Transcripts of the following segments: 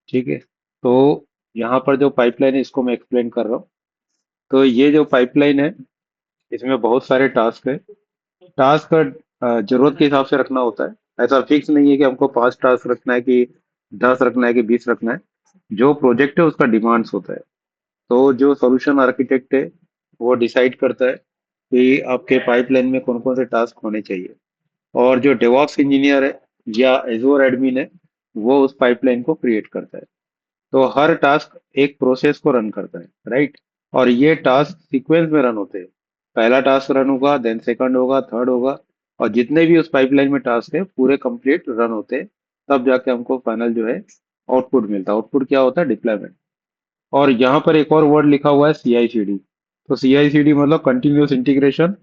ठीक है। तो यहाँ पर जो पाइपलाइन है इसको मैं एक्सप्लेन कर रहा हूँ। तो ये जो पाइपलाइन है इसमें बहुत सारे टास्क है। टास्क का जरूरत के हिसाब से रखना होता है। ऐसा फिक्स नहीं है कि हमको 5 टास्क रखना है कि 10 रखना है कि 20 रखना है। जो प्रोजेक्ट है उसका डिमांड्स होता है। तो जो सॉल्यूशन आर्किटेक्ट है वो डिसाइड करता है कि आपके पाइपलाइन में कौन कौन से टास्क होने चाहिए। और जो डेवॉप्स इंजीनियर है या एजोर एडमिन है वो उस पाइपलाइन को क्रिएट करता है। तो हर टास्क एक प्रोसेस को रन करता है, राइट। और ये टास्क सीक्वेंस में रन होते हैं। पहला टास्क रन होगा, देन सेकंड होगा, थर्ड होगा। और जितने भी उस पाइपलाइन में टास्क है पूरे कंप्लीट रन होते हैं। तब जाके हमको फाइनल जो है आउटपुट मिलता है। आउटपुट क्या होता है? डिप्लॉयमेंट। और यहाँ पर एक और वर्ड लिखा हुआ है CI/CD। तो CI/CD मतलब continuous integration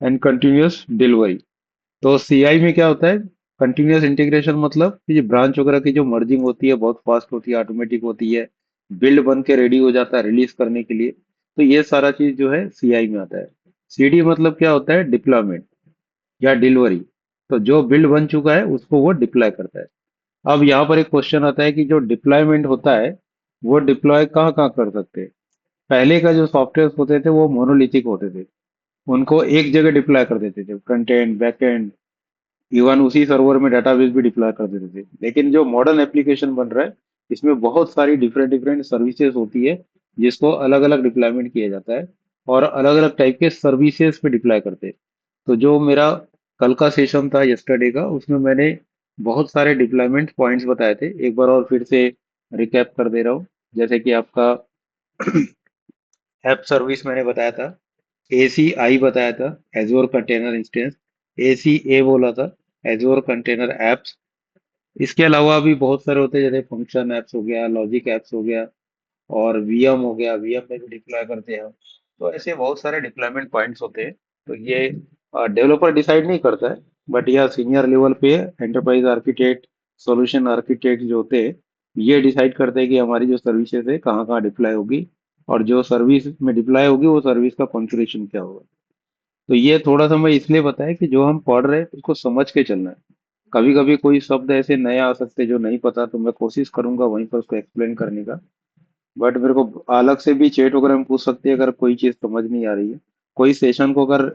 and continuous delivery. तो CI में क्या होता है? कंटिन्यूअस इंटीग्रेशन मतलब कि ये ब्रांच वगैरह की जो मर्जिंग होती है बहुत फास्ट होती है, ऑटोमेटिक होती है। बिल्ड बन के रेडी हो जाता है रिलीज करने के लिए। तो ये सारा चीज जो है CI में आता है। CD मतलब क्या होता है? डिप्लॉयमेंट या डिलीवरी। तो जो बिल्ड बन चुका है उसको वो डिप्लॉय करता है। अब यहाँ पर एक क्वेश्चन आता है कि जो डिप्लॉयमेंट होता है वो डिप्लॉय कहाँ कहाँ कर सकते हैं। पहले का जो सॉफ्टवेयर होते थे वो मोनोलिथिक होते थे। उनको एक जगह डिप्लॉय कर देते थे, front end back and. Even उसी सर्वर में डेटाबेस भी डिप्लॉय कर देते थे। लेकिन जो मॉडर्न एप्लीकेशन बन रहा है इसमें बहुत सारी डिफरेंट डिफरेंट सर्विसेज होती है जिसको अलग अलग डिप्लॉयमेंट किया जाता है। और अलग अलग टाइप के सर्विसेज पे डिप्लॉय करते हैं। तो जो मेरा कल का सेशन था यस्टरडे का उसमें मैंने बहुत सारे डिप्लॉयमेंट पॉइंट्स बताए थे। एक बार और फिर से रिकैप कर दे रहा हूँ। जैसे कि आपका ऐप सर्विस मैंने बताया था। ACI बताया था, एजोर कंटेनर इंस्टेंस। ACA बोला था, एजोर कंटेनर एप्स। इसके अलावा भी बहुत सारे होते हैं जैसे फंक्शन एप्स हो गया, लॉजिक एप्स हो गया, और VM हो गया। VM में भी डिप्लॉय करते हैं हम। तो ऐसे बहुत सारे डिप्लॉयमेंट पॉइंट्स होते हैं। तो ये डेवलपर डिसाइड नहीं करता है। बट यह सीनियर लेवल पे एंटरप्राइज आर्किटेक्ट, सॉल्यूशन आर्किटेक्ट जो होते हैं ये डिसाइड करते हैं कि हमारी जो सर्विसेज है कहाँ कहाँ डिप्लॉय होगी। और जो सर्विस में डिप्लॉय होगी वो सर्विस का कॉन्फ़िगरेशन क्या होगा। तो ये थोड़ा सा मैं इसलिए बताया कि जो हम पढ़ रहे हैं उसको समझ के चलना है। कभी कभी कोई शब्द ऐसे नए आ सकते हैं जो नहीं पता, तो मैं कोशिश करूंगा वहीं पर उसको एक्सप्लेन करने का। बट मेरे को अलग से भी चैट वगैरह में पूछ सकते हैं अगर कोई चीज़ समझ नहीं आ रही है। कोई सेशन को अगर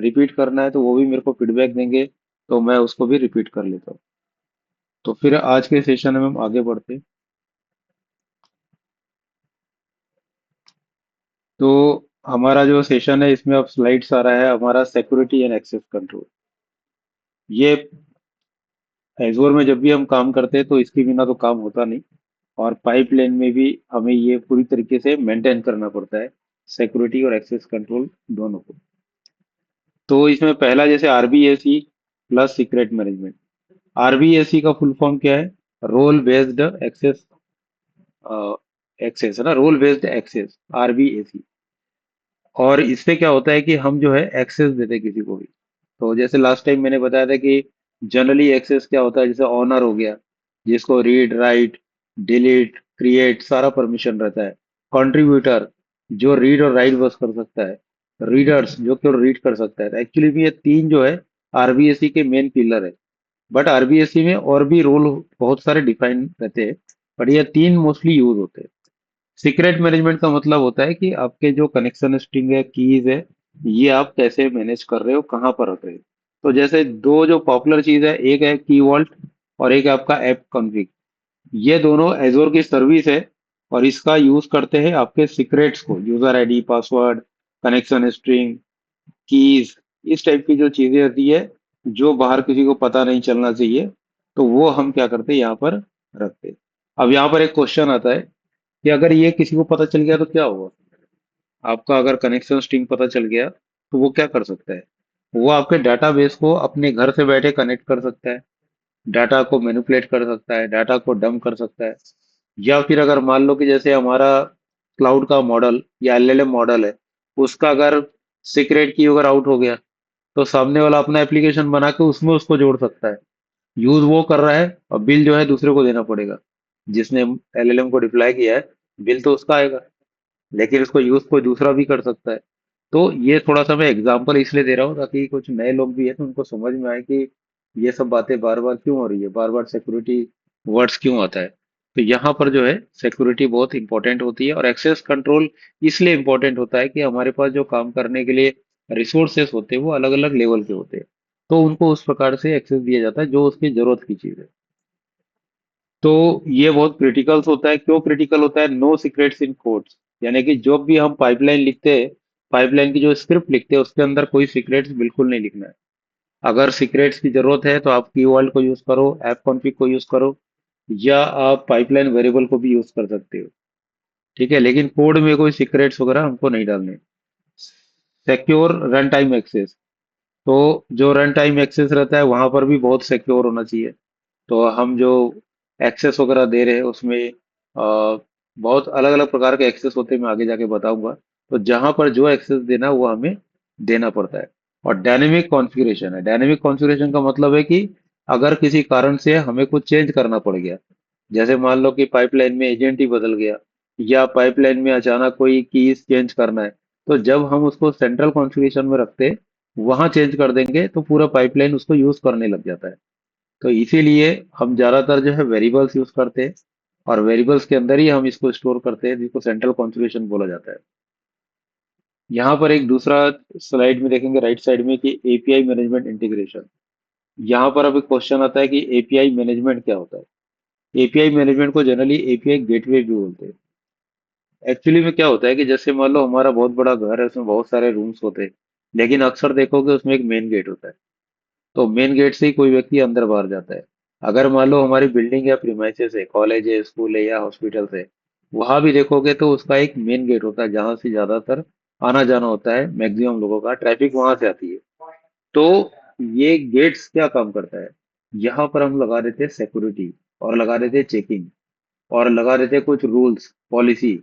रिपीट करना है तो वो भी मेरे को फीडबैक देंगे। तो मैं उसको भी रिपीट कर लेता हूँ। तो फिर आज के सेशन में हम आगे बढ़ते हैं। तो हमारा जो सेशन है इसमें अब स्लाइड्स आ रहा है हमारा सिक्योरिटी एंड एक्सेस कंट्रोल। ये एजोर में जब भी हम काम करते हैं तो इसके बिना तो काम होता नहीं। और पाइपलाइन में भी हमें ये पूरी तरीके से मेंटेन करना पड़ता है, सिक्योरिटी और एक्सेस कंट्रोल दोनों को। तो इसमें पहला जैसे RBAC plus secret management. RBAC का फुल फॉर्म क्या है? Role based access. एक्सेस है ना, रोल बेस्ड एक्सेस, RBAC। और इससे क्या होता है कि हम जो है एक्सेस देते हैं किसी को भी। तो जैसे लास्ट टाइम मैंने बताया था कि जनरली एक्सेस क्या होता है, जैसे ऑनर हो गया जिसको रीड राइट डिलीट क्रिएट सारा परमिशन रहता है। कंट्रीब्यूटर जो रीड और राइट बस कर सकता है। रीडर्स जो केवल रीड कर सकता है। एक्चुअली भी ये तीन जो है RBAC के मेन पिलर है। बट RBAC में और भी रोल बहुत सारे डिफाइन रहते हैं। बट ये तीन मोस्टली यूज होते हैं। सीक्रेट मैनेजमेंट का मतलब होता है कि आपके जो कनेक्शन स्ट्रिंग है, कीज है, ये आप कैसे मैनेज कर रहे हो, कहाँ पर रख रहे हो। तो जैसे दो जो पॉपुलर चीज है, एक है की वॉल्ट और एक है आपका ऐप कॉन्फ़िग। ये दोनों एजोर की सर्विस है। और इसका यूज करते हैं आपके सीक्रेट्स को, user ID, password, connection string, keys, इस टाइप की जो चीजें होती है जो बाहर किसी को पता नहीं चलना चाहिए। तो वो हम क्या करते हैं यहाँ पर रखते हैं। अब यहाँ पर एक क्वेश्चन आता है कि अगर ये किसी को पता चल गया तो क्या होगा। आपका अगर कनेक्शन स्ट्रिंग पता चल गया तो वो क्या कर सकता है? वो आपके डाटाबेस को अपने घर से बैठे कनेक्ट कर सकता है। डाटा को मैनिपुलेट कर सकता है, डाटा को डंप कर सकता है। या फिर अगर मान लो कि जैसे हमारा क्लाउड का मॉडल या LLM मॉडल है, उसका अगर सीक्रेट की अगर आउट हो गया तो सामने वाला अपना एप्लीकेशन बना के उसमें उसको जोड़ सकता है। यूज वो कर रहा है और बिल जो है दूसरे को देना पड़ेगा। जिसने LLM को डिप्लॉय किया है बिल तो उसका आएगा। लेकिन उसको यूज कोई दूसरा भी कर सकता है। तो ये थोड़ा सा मैं एग्जांपल इसलिए दे रहा हूँ ताकि कुछ नए लोग भी हैं तो उनको समझ में आए कि ये सब बातें बार बार क्यों हो रही है, बार बार सिक्योरिटी वर्ड्स क्यों आता है। तो यहाँ पर जो है सिक्योरिटी बहुत इंपॉर्टेंट होती है, और एक्सेस कंट्रोल इसलिए इंपॉर्टेंट होता है कि हमारे पास जो काम करने के लिए रिसोर्सेस होते हैं वो अलग अलग लेवल के होते हैं। तो उनको उस प्रकार से एक्सेस दिया जाता है जो उसकी जरूरत की चीज है। तो ये बहुत क्रिटिकल होता है। क्यों क्रिटिकल होता है? नो सीक्रेट्स इन कोड्स, यानी कि जो भी हम पाइपलाइन लिखते हैं, पाइपलाइन की जो स्क्रिप्ट लिखते हैं उसके अंदर कोई सीक्रेट्स बिल्कुल नहीं लिखना है। अगर सीक्रेट्स की जरूरत है तो आप कीवर्ड को यूज करो, ऐप कॉन्फ़िग को यूज करो, या आप पाइपलाइन वेरिएबल को भी यूज कर सकते हो। ठीक है, लेकिन कोड में कोई सीक्रेट्स वगैरह हमको नहीं डालने। सिक्योर रन टाइम एक्सेस, तो जो रन टाइम एक्सेस रहता है वहां पर भी बहुत सिक्योर होना चाहिए। तो हम जो एक्सेस वगैरह दे रहे हैं उसमें बहुत अलग अलग प्रकार के एक्सेस होते हैं, मैं आगे जाके बताऊंगा। तो जहां पर जो एक्सेस देना है वो हमें देना पड़ता है। और डायनेमिक कॉन्फ़िगरेशन है। डायनेमिक कॉन्फ़िगरेशन का मतलब है कि अगर किसी कारण से हमें कुछ चेंज करना पड़ गया, जैसे मान लो कि पाइपलाइन में एजेंट ही बदल गया, या पाइपलाइन में अचानक कोई कीज चेंज करना है, तो जब हम उसको सेंट्रल कॉन्फ़िगरेशन में रखते हैं, वहां चेंज कर देंगे तो पूरा पाइपलाइन उसको यूज करने लग जाता है। तो इसीलिए हम ज्यादातर जो है वेरिएबल्स यूज करते हैं, और वेरिएबल्स के अंदर ही हम इसको स्टोर करते हैं, जिसको सेंट्रल कॉन्फ़िगरेशन बोला जाता है। यहाँ पर एक दूसरा स्लाइड में देखेंगे राइट साइड में कि एपीआई मैनेजमेंट इंटीग्रेशन। यहाँ पर अब एक क्वेश्चन आता है कि एपीआई मैनेजमेंट क्या होता है। एपीआई मैनेजमेंट को जनरली एपीआई गेटवे भी बोलते हैं। एक्चुअली में क्या होता है कि जैसे मान लो हमारा बहुत बड़ा घर है, उसमें बहुत सारे रूम्स होते हैं, लेकिन अक्सर देखोगे उसमें एक मेन गेट होता है। तो मेन गेट से ही कोई व्यक्ति अंदर बाहर जाता है। अगर मान लो हमारी बिल्डिंग या प्रीमाइसेस है, कॉलेज है, स्कूल है या हॉस्पिटल है, वहां भी देखोगे तो उसका एक मेन गेट होता है जहां से ज्यादातर आना जाना होता है, मैक्सिमम लोगों का ट्रैफिक वहां से आती है। तो ये गेट्स क्या काम करता है? यहाँ पर हम लगा देते हैं सिक्योरिटी, और लगा देते हैं चेकिंग, और लगा देते हैं कुछ रूल्स पॉलिसी।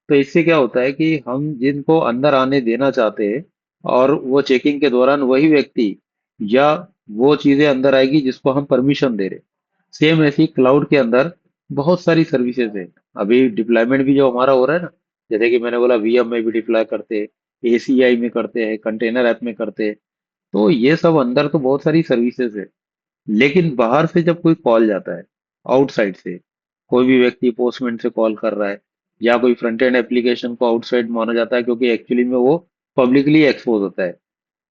तो इससे क्या होता है कि हम जिनको अंदर आने देना चाहते हैं, और वो चेकिंग के दौरान वही व्यक्ति या वो चीजें अंदर आएगी जिसको हम परमिशन दे रहे। सेम ऐसी क्लाउड के अंदर बहुत सारी सर्विसेज है। अभी डिप्लॉयमेंट भी जो हमारा हो रहा है ना, जैसे कि मैंने बोला वीएम में भी डिप्लॉय करते हैं, एसीआई में करते हैं, कंटेनर ऐप में करते हैं। तो ये सब अंदर तो बहुत सारी सर्विसेज है। लेकिन बाहर से जब कोई कॉल जाता है, आउटसाइड से कोई भी व्यक्ति पोस्टमैन से कॉल कर रहा है, या कोई फ्रंट एंड एप्लीकेशन को आउटसाइड माना जाता है, क्योंकि एक्चुअली में वो पब्लिकली एक्सपोज होता है।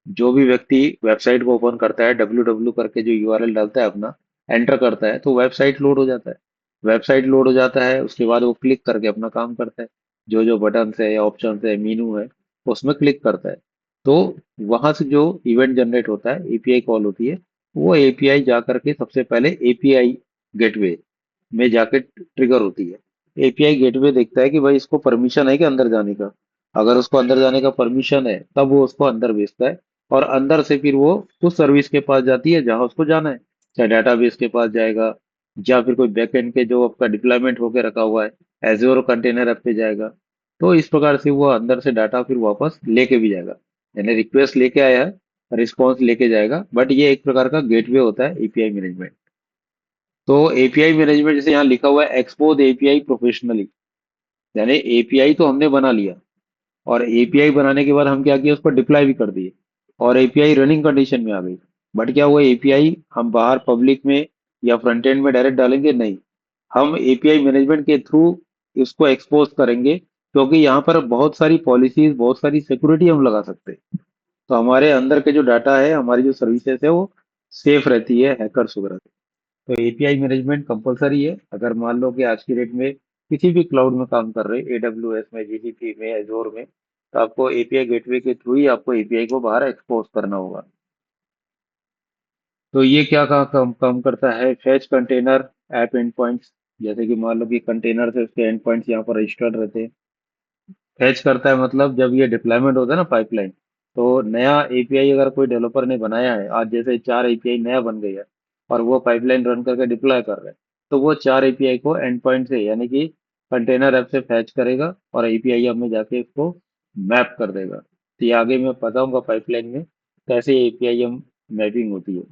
जो भी व्यक्ति वेबसाइट को ओपन करता है, डब्ल्यू डब्ल्यू करके जो यूआरएल डालता है अपना, एंटर करता है, तो वेबसाइट लोड हो जाता है। वेबसाइट लोड हो जाता है, उसके बाद वो क्लिक करके अपना काम करता है। जो जो बटन है या ऑप्शन है, मीनू है, उसमें क्लिक करता है। तो वहां से जो इवेंट जनरेट होता है, एपीआई कॉल होती है, वो एपीआई जा करके सबसे पहले एपीआई गेटवे में जाके ट्रिगर होती है। एपीआई गेटवे देखता है कि भाई इसको परमिशन है कि अंदर जाने का। अगर उसको अंदर जाने का परमिशन है तब वो उसको अंदर भेजता है, और अंदर से फिर वो उस सर्विस के पास जाती है जहां उसको जाना है। चाहे डाटाबेस के पास जाएगा, या फिर कोई बैकएंड के जो आपका डिप्लॉयमेंट होके रखा हुआ है, एज्योर कंटेनर ऐप पे जाएगा। तो इस प्रकार से वो अंदर से डाटा फिर वापस लेके भी जाएगा। यानी रिक्वेस्ट लेके आया है, रिस्पॉन्स लेके जाएगा, बट ये एक प्रकार का गेटवे होता है एपीआई मैनेजमेंट। तो एपीआई मैनेजमेंट जैसे यहाँ लिखा हुआ है, एक्सपोज एपीआई प्रोफेशनली, यानी एपीआई तो हमने बना लिया, और एपीआई बनाने के बाद हम क्या किया, उसको डिप्लॉय भी कर दिए, और एपीआई रनिंग कंडीशन में आ गई। बट क्या हुआ, एपीआई हम बाहर पब्लिक में या फ्रंट एंड में डायरेक्ट डालेंगे नहीं, हम एपीआई मैनेजमेंट के थ्रू इसको एक्सपोज करेंगे, क्योंकि यहाँ पर बहुत सारी पॉलिसीज, बहुत सारी सिक्योरिटी हम लगा सकते हैं। तो हमारे अंदर के जो डाटा है, हमारी जो सर्विसेज है, वो सेफ रहती है हैकर्स वगैरह से। तो एपीआई मैनेजमेंट कंपलसरी है। अगर मान लो कि आज की डेट में किसी भी क्लाउड में काम कर रहे हैं, एडब्ल्यूएस में, जीसीपी में, एजोर में, तो आपको एपीआई गेटवे के थ्रू ही आपको एपीआई को बाहर एक्सपोज करना होगा। तो ये क्या काम करता है? Fetch container app and points. जैसे कि मान लो कि कंटेनर से उसके एंड पॉइंट्स यहाँ पर रजिस्टर्ड रहते हैं। फैच करता है मतलब जब ये डिप्लॉयमेंट होता है ना पाइपलाइन, तो नया एपीआई अगर कोई डेवलपर ने बनाया है, आज जैसे 4 एपीआई नया बन गया है, और वो पाइपलाइन रन करके डिप्लॉय कर रहे हैं, तो वो 4 एपीआई को एंड पॉइंट से, यानी कि कंटेनर ऐप से फैच करेगा, और एपीआई ऐप में जाके इसको मैप कर देगा। तो ये आगे मैं बताऊंगा पाइपलाइन में कैसे एपीआई एम मैपिंग होती है।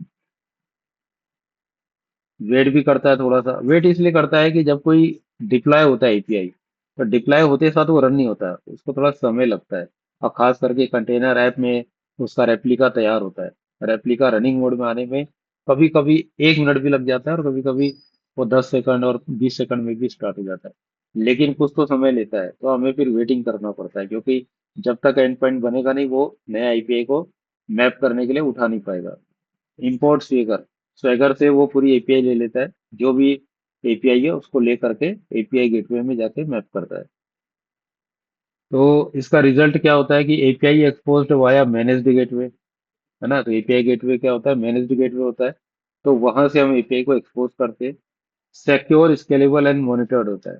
वेट भी करता है थोड़ा सा। वेट इसलिए करता है कि जब कोई डिप्लॉय होता है एपीआई, तो डिप्लॉय होते साथ वो रन नहीं होता है, उसको थोड़ा समय लगता है। और खास करके कंटेनर ऐप में उसका रेप्लिका तैयार होता है। रेप्लिका रनिंग मोड में आने में कभी कभी 1 मिनट भी लग जाता है, और कभी कभी वो 10 सेकंड और 20 सेकंड में भी स्टार्ट हो जाता है। लेकिन कुछ तो समय लेता है, तो हमें फिर वेटिंग करना पड़ता है, क्योंकि जब तक एंड पॉइंट बनेगा नहीं, वो नया एपीआई को मैप करने के लिए उठा नहीं पाएगा। इंपोर्ट स्वेगर, स्वेगर से वो पूरी एपीआई ले लेता है, जो भी एपीआई है उसको ले करके एपीआई गेटवे में जाके मैप करता है। तो इसका रिजल्ट क्या होता है कि API exposed via managed gateway, है ना। तो एपीआई गेटवे क्या होता है, मैनेज्ड गेटवे होता है। तो वहां से हम एपीआई को एक्सपोज करते हैं। सिक्योर, स्केलेबल एंड मॉनिटर्ड होता है,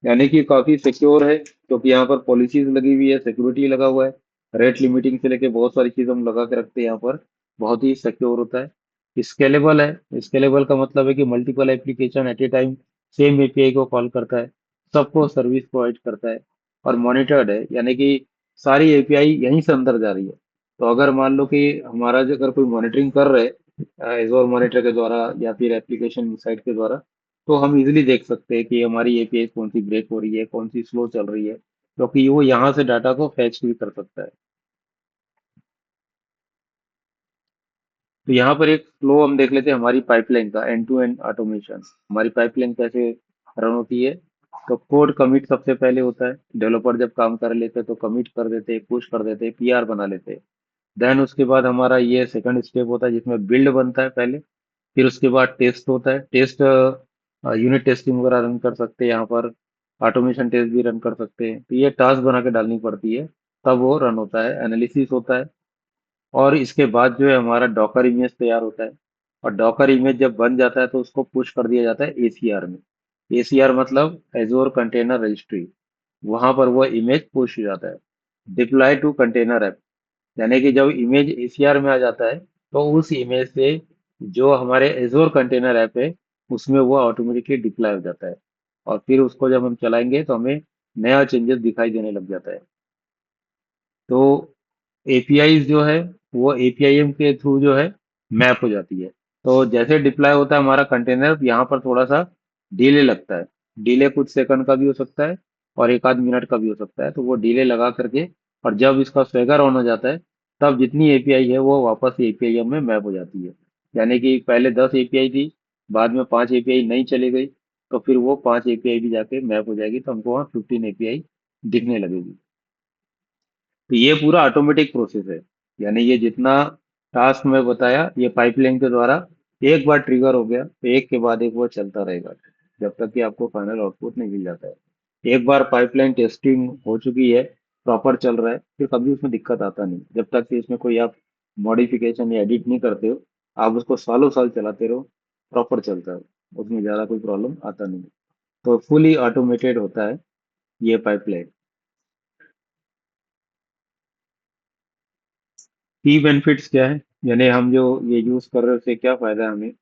यानी कि काफी सिक्योर है, क्योंकि यहाँ पर पॉलिसीज लगी हुई है, सिक्योरिटी लगा हुआ है। रेट लिमिटिंग से लेके बहुत सारी चीज हम लगा के रखते हैं यहाँ पर। बहुत ही सिक्योर होता है। स्केलेबल है, स्केलेबल का मतलब है कि multiple application at A time same API को कॉल करता है, सबको सर्विस प्रोवाइड करता है। और मॉनिटर्ड है, यानी कि सारी एपीआई यहीं से अंदर जा रही है। तो अगर मान लो कि हमारा जो अगर कोई मॉनिटरिंग कर रहे एजोर मॉनिटर के द्वारा या फिर एप्लीकेशन साइट के द्वारा, तो हम इजीली देख सकते हैं कि हमारी एपीआई कौन सी ब्रेक हो रही है, कौन सी स्लो चल रही है, क्योंकि वो यहाँ से डाटा को फैच भी कर सकता है। तो यहाँ पर एक फ्लो हम देख लेते हैं हमारी पाइपलाइन का, एंड टू एंड ऑटोमेशन। हमारी पाइपलाइन कैसे रन होती है। तो कोड कमिट सबसे पहले होता है। डेवलपर जब काम कर लेते हैं तो कमिट कर देते हैं, पुश कर देते हैं, पीआर बना लेते हैं। देन उसके बाद हमारा ये सेकंड स्टेप होता है, जिसमें बिल्ड बनता है पहले। फिर उसके बाद टेस्ट होता है। टेस्ट, यूनिट टेस्टिंग वगैरह रन कर सकते हैं यहाँ पर। ऑटोमेशन टेस्ट भी रन कर सकते हैं। तो ये टास्क बना के डालनी पड़ती है, तब वो रन होता है। एनालिसिस होता है। और इसके बाद जो है हमारा डॉकर इमेज तैयार होता है। और डॉकर इमेज जब बन जाता है तो उसको पुश कर दिया जाता है एसीआर में। एसीआर मतलब एजोर कंटेनर रजिस्ट्री। वहां पर वो इमेज पुश हो जाता है। डिप्लॉय टू कंटेनर ऐप, यानी कि जब इमेज एसीआर में आ जाता है, तो उस इमेज से जो हमारे एजोर कंटेनर ऐप है उसमें वो ऑटोमेटिकली डिप्लॉय हो जाता है। और फिर उसको जब हम चलाएंगे तो हमें नया चेंजेस दिखाई देने लग जाता है। तो एपीआई जो है वो एपीआईएम के थ्रू जो है मैप हो जाती है। तो जैसे डिप्लॉय होता है हमारा कंटेनर, यहाँ पर थोड़ा सा डिले लगता है। डिले कुछ सेकंड का भी हो सकता है और एक आध मिनट का भी हो सकता है। तो वो डिले लगा करके, और जब इसका स्वेगर ऑन हो जाता है, तब जितनी एपीआई है वो वापस एपीआईएम में मैप हो जाती है। यानी कि पहले 10 एपीआई थी, बाद में 5 एपीआई नहीं चली गई, तो फिर वो 5 एपीआई भी जाके मैप हो जाएगी, तो हमको वहाँ 15 एपीआई दिखने लगेगी। तो ये पूरा ऑटोमेटिक प्रोसेस है। यानी ये जितना टास्क मैं बताया, ये पाइपलाइन के द्वारा एक बार ट्रिगर हो गया तो एक के बाद एक वो चलता रहेगा, जब तक कि आपको फाइनल आउटपुट नहीं मिल जाता है। एक बार पाइपलाइन टेस्टिंग हो चुकी है, प्रॉपर चल रहा है, फिर कभी उसमें दिक्कत आता नहीं, जब तक कि इसमें कोई आप मॉडिफिकेशन या एडिट नहीं करते हो। आप उसको सालों साल चलाते रहो, प्रॉपर चलता है, उसमें ज़्यादा कोई प्रॉब्लम आता नहीं। तो फुली ऑटोमेटेड होता है ये पाइपलाइन। की बेनिफिट्स क्या है, यानी हम जो ये यूज कर रहे हैं उससे क्या फायदा है हमें।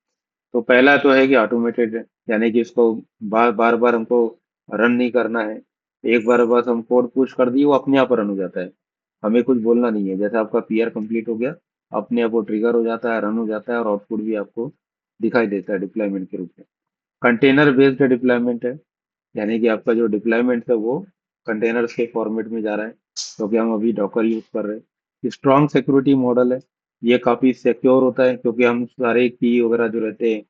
तो पहला तो है कि ऑटोमेटेड है, यानी कि इसको बार बार बार हमको रन नहीं करना है। एक बार बस हम कोड पुश कर दिए, वो अपने आप रन हो जाता है। हमें कुछ बोलना नहीं है। जैसे आपका पीआर कंप्लीट हो गया, अपने आप वो ट्रिगर हो जाता है, रन हो जाता है, और आउटपुट भी आपको दिखाई देता है डिप्लॉयमेंट के रूप में। कंटेनर बेस्ड डिप्लॉयमेंट है, यानी कि आपका जो डिप्लॉयमेंट है वो कंटेनर्स के फॉर्मेट में जा रहा है, क्योंकि हम अभी डॉकर यूज कर रहे हैं। स्ट्रॉन्ग सिक्योरिटी मॉडल है, ये काफी सिक्योर होता है, क्योंकि हम सारे की वगैरह जो रहते हैं,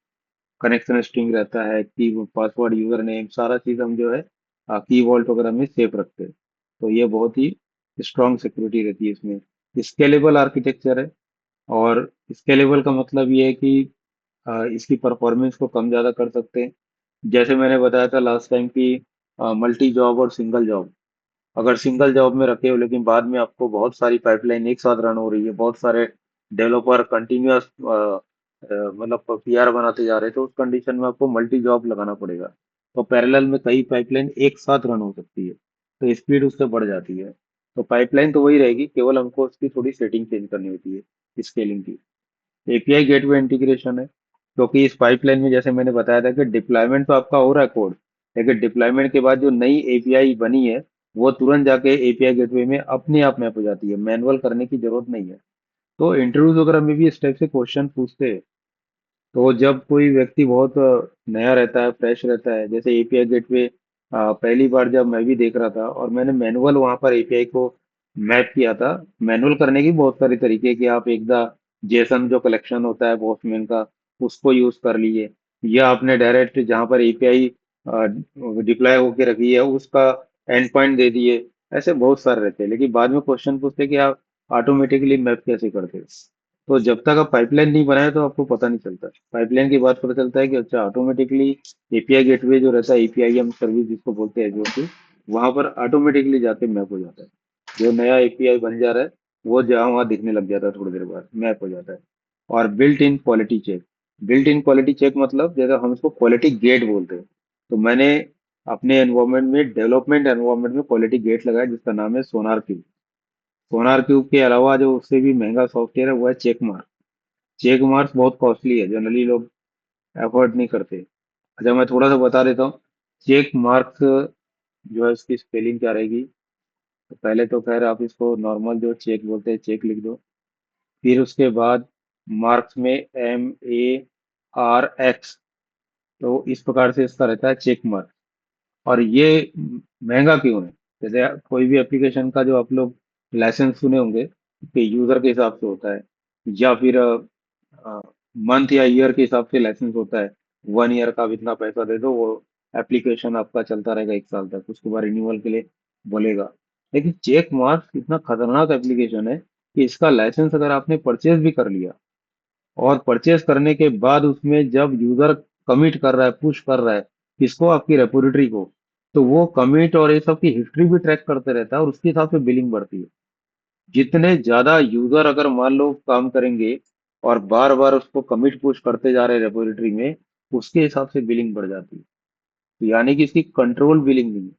कनेक्शन स्ट्रिंग रहता है, की पासवर्ड, यूजर नेम, सारा चीज हम जो है की वॉल्ट वगैरह में सेव रखते हैं। तो ये बहुत ही स्ट्रॉन्ग सिक्योरिटी रहती है इसमें। स्केलेबल आर्किटेक्चर है। और स्केलेबल का मतलब ये है कि इसकी परफॉर्मेंस को कम ज़्यादा कर सकते हैं। जैसे मैंने बताया था लास्ट टाइम कि मल्टी जॉब और सिंगल जॉब, अगर सिंगल जॉब में रखे हो लेकिन बाद में आपको बहुत सारी पाइपलाइन एक साथ रन हो रही है, बहुत सारे डेवलपर कंटिन्यूअस मतलब पीआर बनाते जा रहे हैं, तो उस कंडीशन में आपको मल्टी जॉब लगाना पड़ेगा। तो पैरेलल में कई पाइपलाइन एक साथ रन हो सकती है, तो स्पीड उससे बढ़ जाती है। तो पाइपलाइन तो वही रहेगी, केवल हमको उसकी थोड़ी सेटिंग चेंज करनी होती है स्केलिंग की। एपीआई गेटवे इंटीग्रेशन है, क्योंकि इस पाइपलाइन में जैसे मैंने बताया था कि डिप्लॉयमेंट तो आपका हो रहा है कोड, लेकिन डिप्लॉयमेंट के बाद जो नई एपीआई बनी है वो तुरंत जाके एपीआई गेटवे में अपने आप मैप हो जाती है, मैनुअल करने की जरूरत नहीं है। तो इंटरव्यूज वगैरह में भी इस टाइप से क्वेश्चन पूछते हैं। तो जब कोई व्यक्ति बहुत नया रहता है, फ्रेश रहता है, जैसे एपीआई गेटवे पहली बार जब मैं भी देख रहा था और मैंने मैनुअल वहां पर एपीआई को मैप किया था। मैनुअल करने की बहुत सारे तरीके, कि आप एक द जेसन जो कलेक्शन होता है पोस्टमैन का, उसको यूज कर लीजिए। या आपने डायरेक्ट जहां पर एपीआई डिप्लॉय होके रखी है उसका एंड पॉइंट दे दिए। ऐसे बहुत सारे रहते हैं, लेकिन बाद में क्वेश्चन पूछते हैं कि आप ऑटोमेटिकली मैप कैसे करते हो। तो जब तक आप पाइपलाइन नहीं बनाए तो आपको पता नहीं चलता। पाइपलाइन के बाद पता चलता है कि अच्छा ऑटोमेटिकली एपीआई गेटवे जो रहता है, एपीआई हम सर्विस जिसको बोलते हैं, जो कि वहां पर ऑटोमेटिकली जाके मैप हो जाता है। जो नया एपीआई बन जा रहा है वो जहाँ वहाँ दिखने लग जाता है, थोड़ी देर बाद मैप हो जाता है। और built in quality check. Built in quality check मतलब जैसे हम इसको क्वालिटी गेट बोलते हैं। तो मैंने अपने एनवायरनमेंट में, डेवलपमेंट एनवायरनमेंट में क्वालिटी गेट लगाया जिसका नाम है सोनार क्यूब। सोनार क्यूब के अलावा जो उससे भी महंगा सॉफ्टवेयर है वो है चेक मार्क। चेक मार्क्स बहुत कॉस्टली है, जनरली लोग अफोर्ड नहीं करते। अच्छा, मैं थोड़ा सा बता देता हूँ। चेक मार्क्स जो है उसकी स्पेलिंग क्या रहेगी। तो पहले तो खैर आप इसको नॉर्मल जो चेक बोलते हैं चेक लिख दो। फिर उसके बाद मार्क्स में MARX। तो इस प्रकार से इसका रहता है चेक मार्क। और ये महंगा क्यों है? जैसे कोई भी एप्लीकेशन का जो आप लोग लाइसेंस सुने होंगे कि यूजर के हिसाब से होता है, या फिर मंथ या ईयर के हिसाब से लाइसेंस होता है। 1 ईयर का आप इतना पैसा दे दो, वो एप्लीकेशन आपका चलता रहेगा 1 साल तक, उसके बाद रिन्यूअल के लिए बोलेगा। लेकिन चेक मार्क्स इतना खतरनाक एप्लीकेशन है कि इसका लाइसेंस अगर आपने परचेज भी कर लिया, और परचेज करने के बाद उसमें जब यूजर कमिट कर रहा है, पुश कर रहा है किसको, आपकी रेपोजिटरी को, तो वो कमिट और ये सब की हिस्ट्री भी ट्रैक करते रहता है और उसके हिसाब से बिलिंग बढ़ती है। जितने ज्यादा यूजर अगर मान लो काम करेंगे और बार बार उसको कमिट पुश करते जा रहे हैं रेपोजिटरी में, उसके हिसाब से बिलिंग बढ़ जाती है। तो यानी कि इसकी कंट्रोल बिलिंग नहीं है।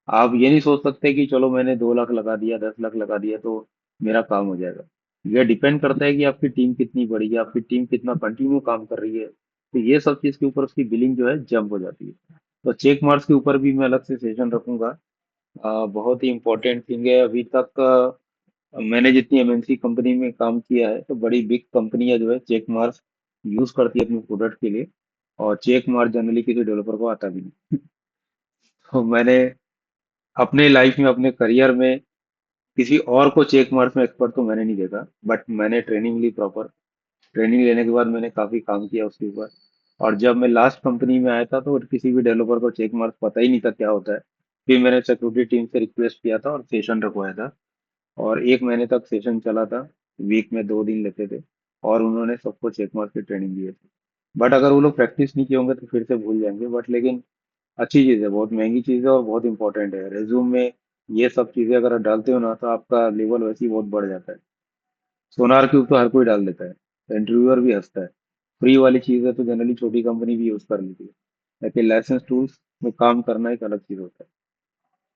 आप ये नहीं सोच सकते कि चलो मैंने 2 लाख लगा दिया, 10 लाख लगा दिया तो मेरा काम हो जाएगा। यह डिपेंड करता है कि आपकी टीम कितनी बड़ी है, आपकी टीम कितना कंटिन्यू काम कर रही है। तो ये सब चीज के ऊपर उसकी बिलिंग जो है जंप हो जाती है। तो चेक मार्क्स के ऊपर भी मैं अलग से सेशन रखूंगा। बहुत ही इंपॉर्टेंट थिंग है। अभी तक मैंने जितनी एमएनसी कंपनी में काम किया है, तो बड़ी बिग कंपनियां जो है चेक मार्क्स यूज करती है अपने प्रोडक्ट के लिए। और चेक मार्क जनरली किसी डेवलपर को आता भी नहीं। तो मैंने अपने लाइफ में, अपने करियर में किसी और को चेक मार्क्स में एक्सपर्ट तो मैंने नहीं देखा, बट मैंने ट्रेनिंग ली प्रॉपर। ट्रेनिंग लेने के बाद मैंने काफी काम किया उसके ऊपर। और जब मैं लास्ट कंपनी में आया था तो किसी भी डेवलपर को चेक मार्क्स पता ही नहीं था क्या होता है। फिर मैंने सिक्योरिटी टीम से रिक्वेस्ट किया था और सेशन रखवाया था। और 1 महीने तक सेशन चला था। वीक में 2 दिन लेते थे। और उन्होंने सबको चेक मार्क्स की ट्रेनिंग दी थी। बट अगर वो लोग प्रैक्टिस नहीं किए होंगे तो फिर से भूल जाएंगे। बट लेकिन अच्छी चीज़ है, बहुत महंगी चीज़ है और बहुत इंपॉर्टेंट है रेज्यूम में। ये सब चीज़ें अगर आप डालते हो ना तो आपका लेवल वैसे ही बहुत बढ़ जाता है। सोनार क्यूब तो हर कोई डाल देता है, इंटरव्यूअर भी हंसता है। फ्री वाली चीज़ है तो जनरली छोटी कंपनी भी यूज़ कर लेती है। लेकिन लाइसेंस टूल्स में काम करना एक अलग चीज़ होता है।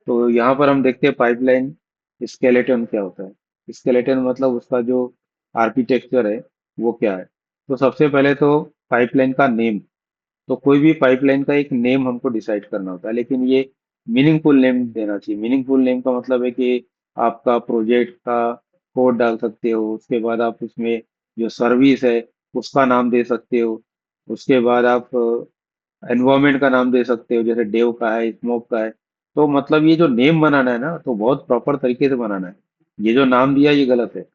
तो यहाँ पर हम देखते हैं पाइपलाइन स्केलेटन क्या होता है। स्केलेटन मतलब उसका जो आर्किटेक्चर है वो क्या है। तो सबसे पहले तो पाइपलाइन का नेम। तो कोई भी पाइपलाइन का एक नेम हमको डिसाइड करना होता है, लेकिन ये मीनिंगफुल नेम देना चाहिए। मीनिंगफुल नेम का मतलब है कि आपका प्रोजेक्ट का कोड डाल सकते हो, उसके बाद आप उसमें जो सर्विस है उसका नाम दे सकते हो। उसके बाद आप एनवायरमेंट का नाम दे सकते हो, जैसे डेव का है, स्मोक का है। तो मतलब ये जो नेम बनाना है ना, तो बहुत प्रॉपर तरीके से बनाना है। ये जो नाम दिया ये गलत है,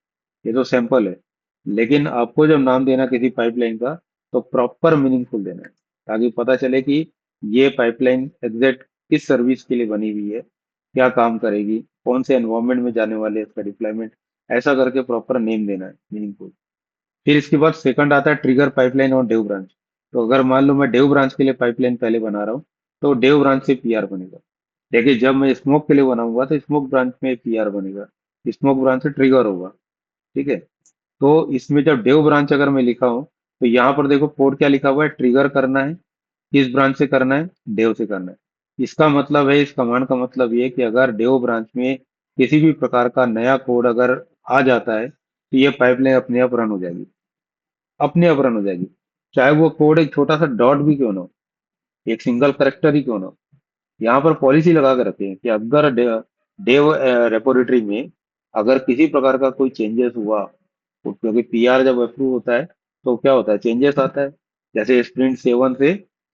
ये तो सैंपल है। लेकिन आपको जब नाम देना किसी पाइपलाइन का, तो प्रॉपर मीनिंगफुल देना है, ताकि पता चले कि ये पाइपलाइन एग्जैक्ट किस सर्विस के लिए बनी हुई है, क्या काम करेगी, कौन से एनवायरमेंट में जाने वाले हैं, इसका डिप्लॉयमेंट। ऐसा करके प्रॉपर नेम देना है, मीनिंगफुल। फिर इसके बाद सेकंड आता है ट्रिगर पाइपलाइन और डेव ब्रांच। तो अगर मान लो मैं डेव ब्रांच के लिए पाइपलाइन पहले बना रहा हूँ, तो डेव ब्रांच से पीआर बनेगा। देखिए, जब मैं स्मोक के लिए बनाऊंगा तो स्मोक ब्रांच में पीआर बनेगा, स्मोक ब्रांच से ट्रिगर होगा। ठीक है। तो इसमें जब डेव ब्रांच अगर मैं लिखा हूं, तो यहाँ पर देखो कोड क्या लिखा हुआ है, ट्रिगर करना है। किस ब्रांच से करना है? डेव से करना है। इसका मतलब है, इस कमांड का मतलब ये है कि अगर डेव ब्रांच में किसी भी प्रकार का नया कोड अगर आ जाता है, तो ये पाइपलाइन अपने आप रन हो जाएगी। अपने आप रन हो जाएगी। चाहे वो कोड एक छोटा सा डॉट भी क्यों ना हो, एक सिंगल करेक्टर ही क्यों ना हो। यहाँ पर पॉलिसी लगा के रखे हैं कि अगर डेव रेपोजिटरी में अगर किसी प्रकार का कोई चेंजेस हुआ, क्योंकि पीआर जब अप्रूव होता है तो क्या होता है, चेंजेस आता है। जैसे स्प्रिंट 7 से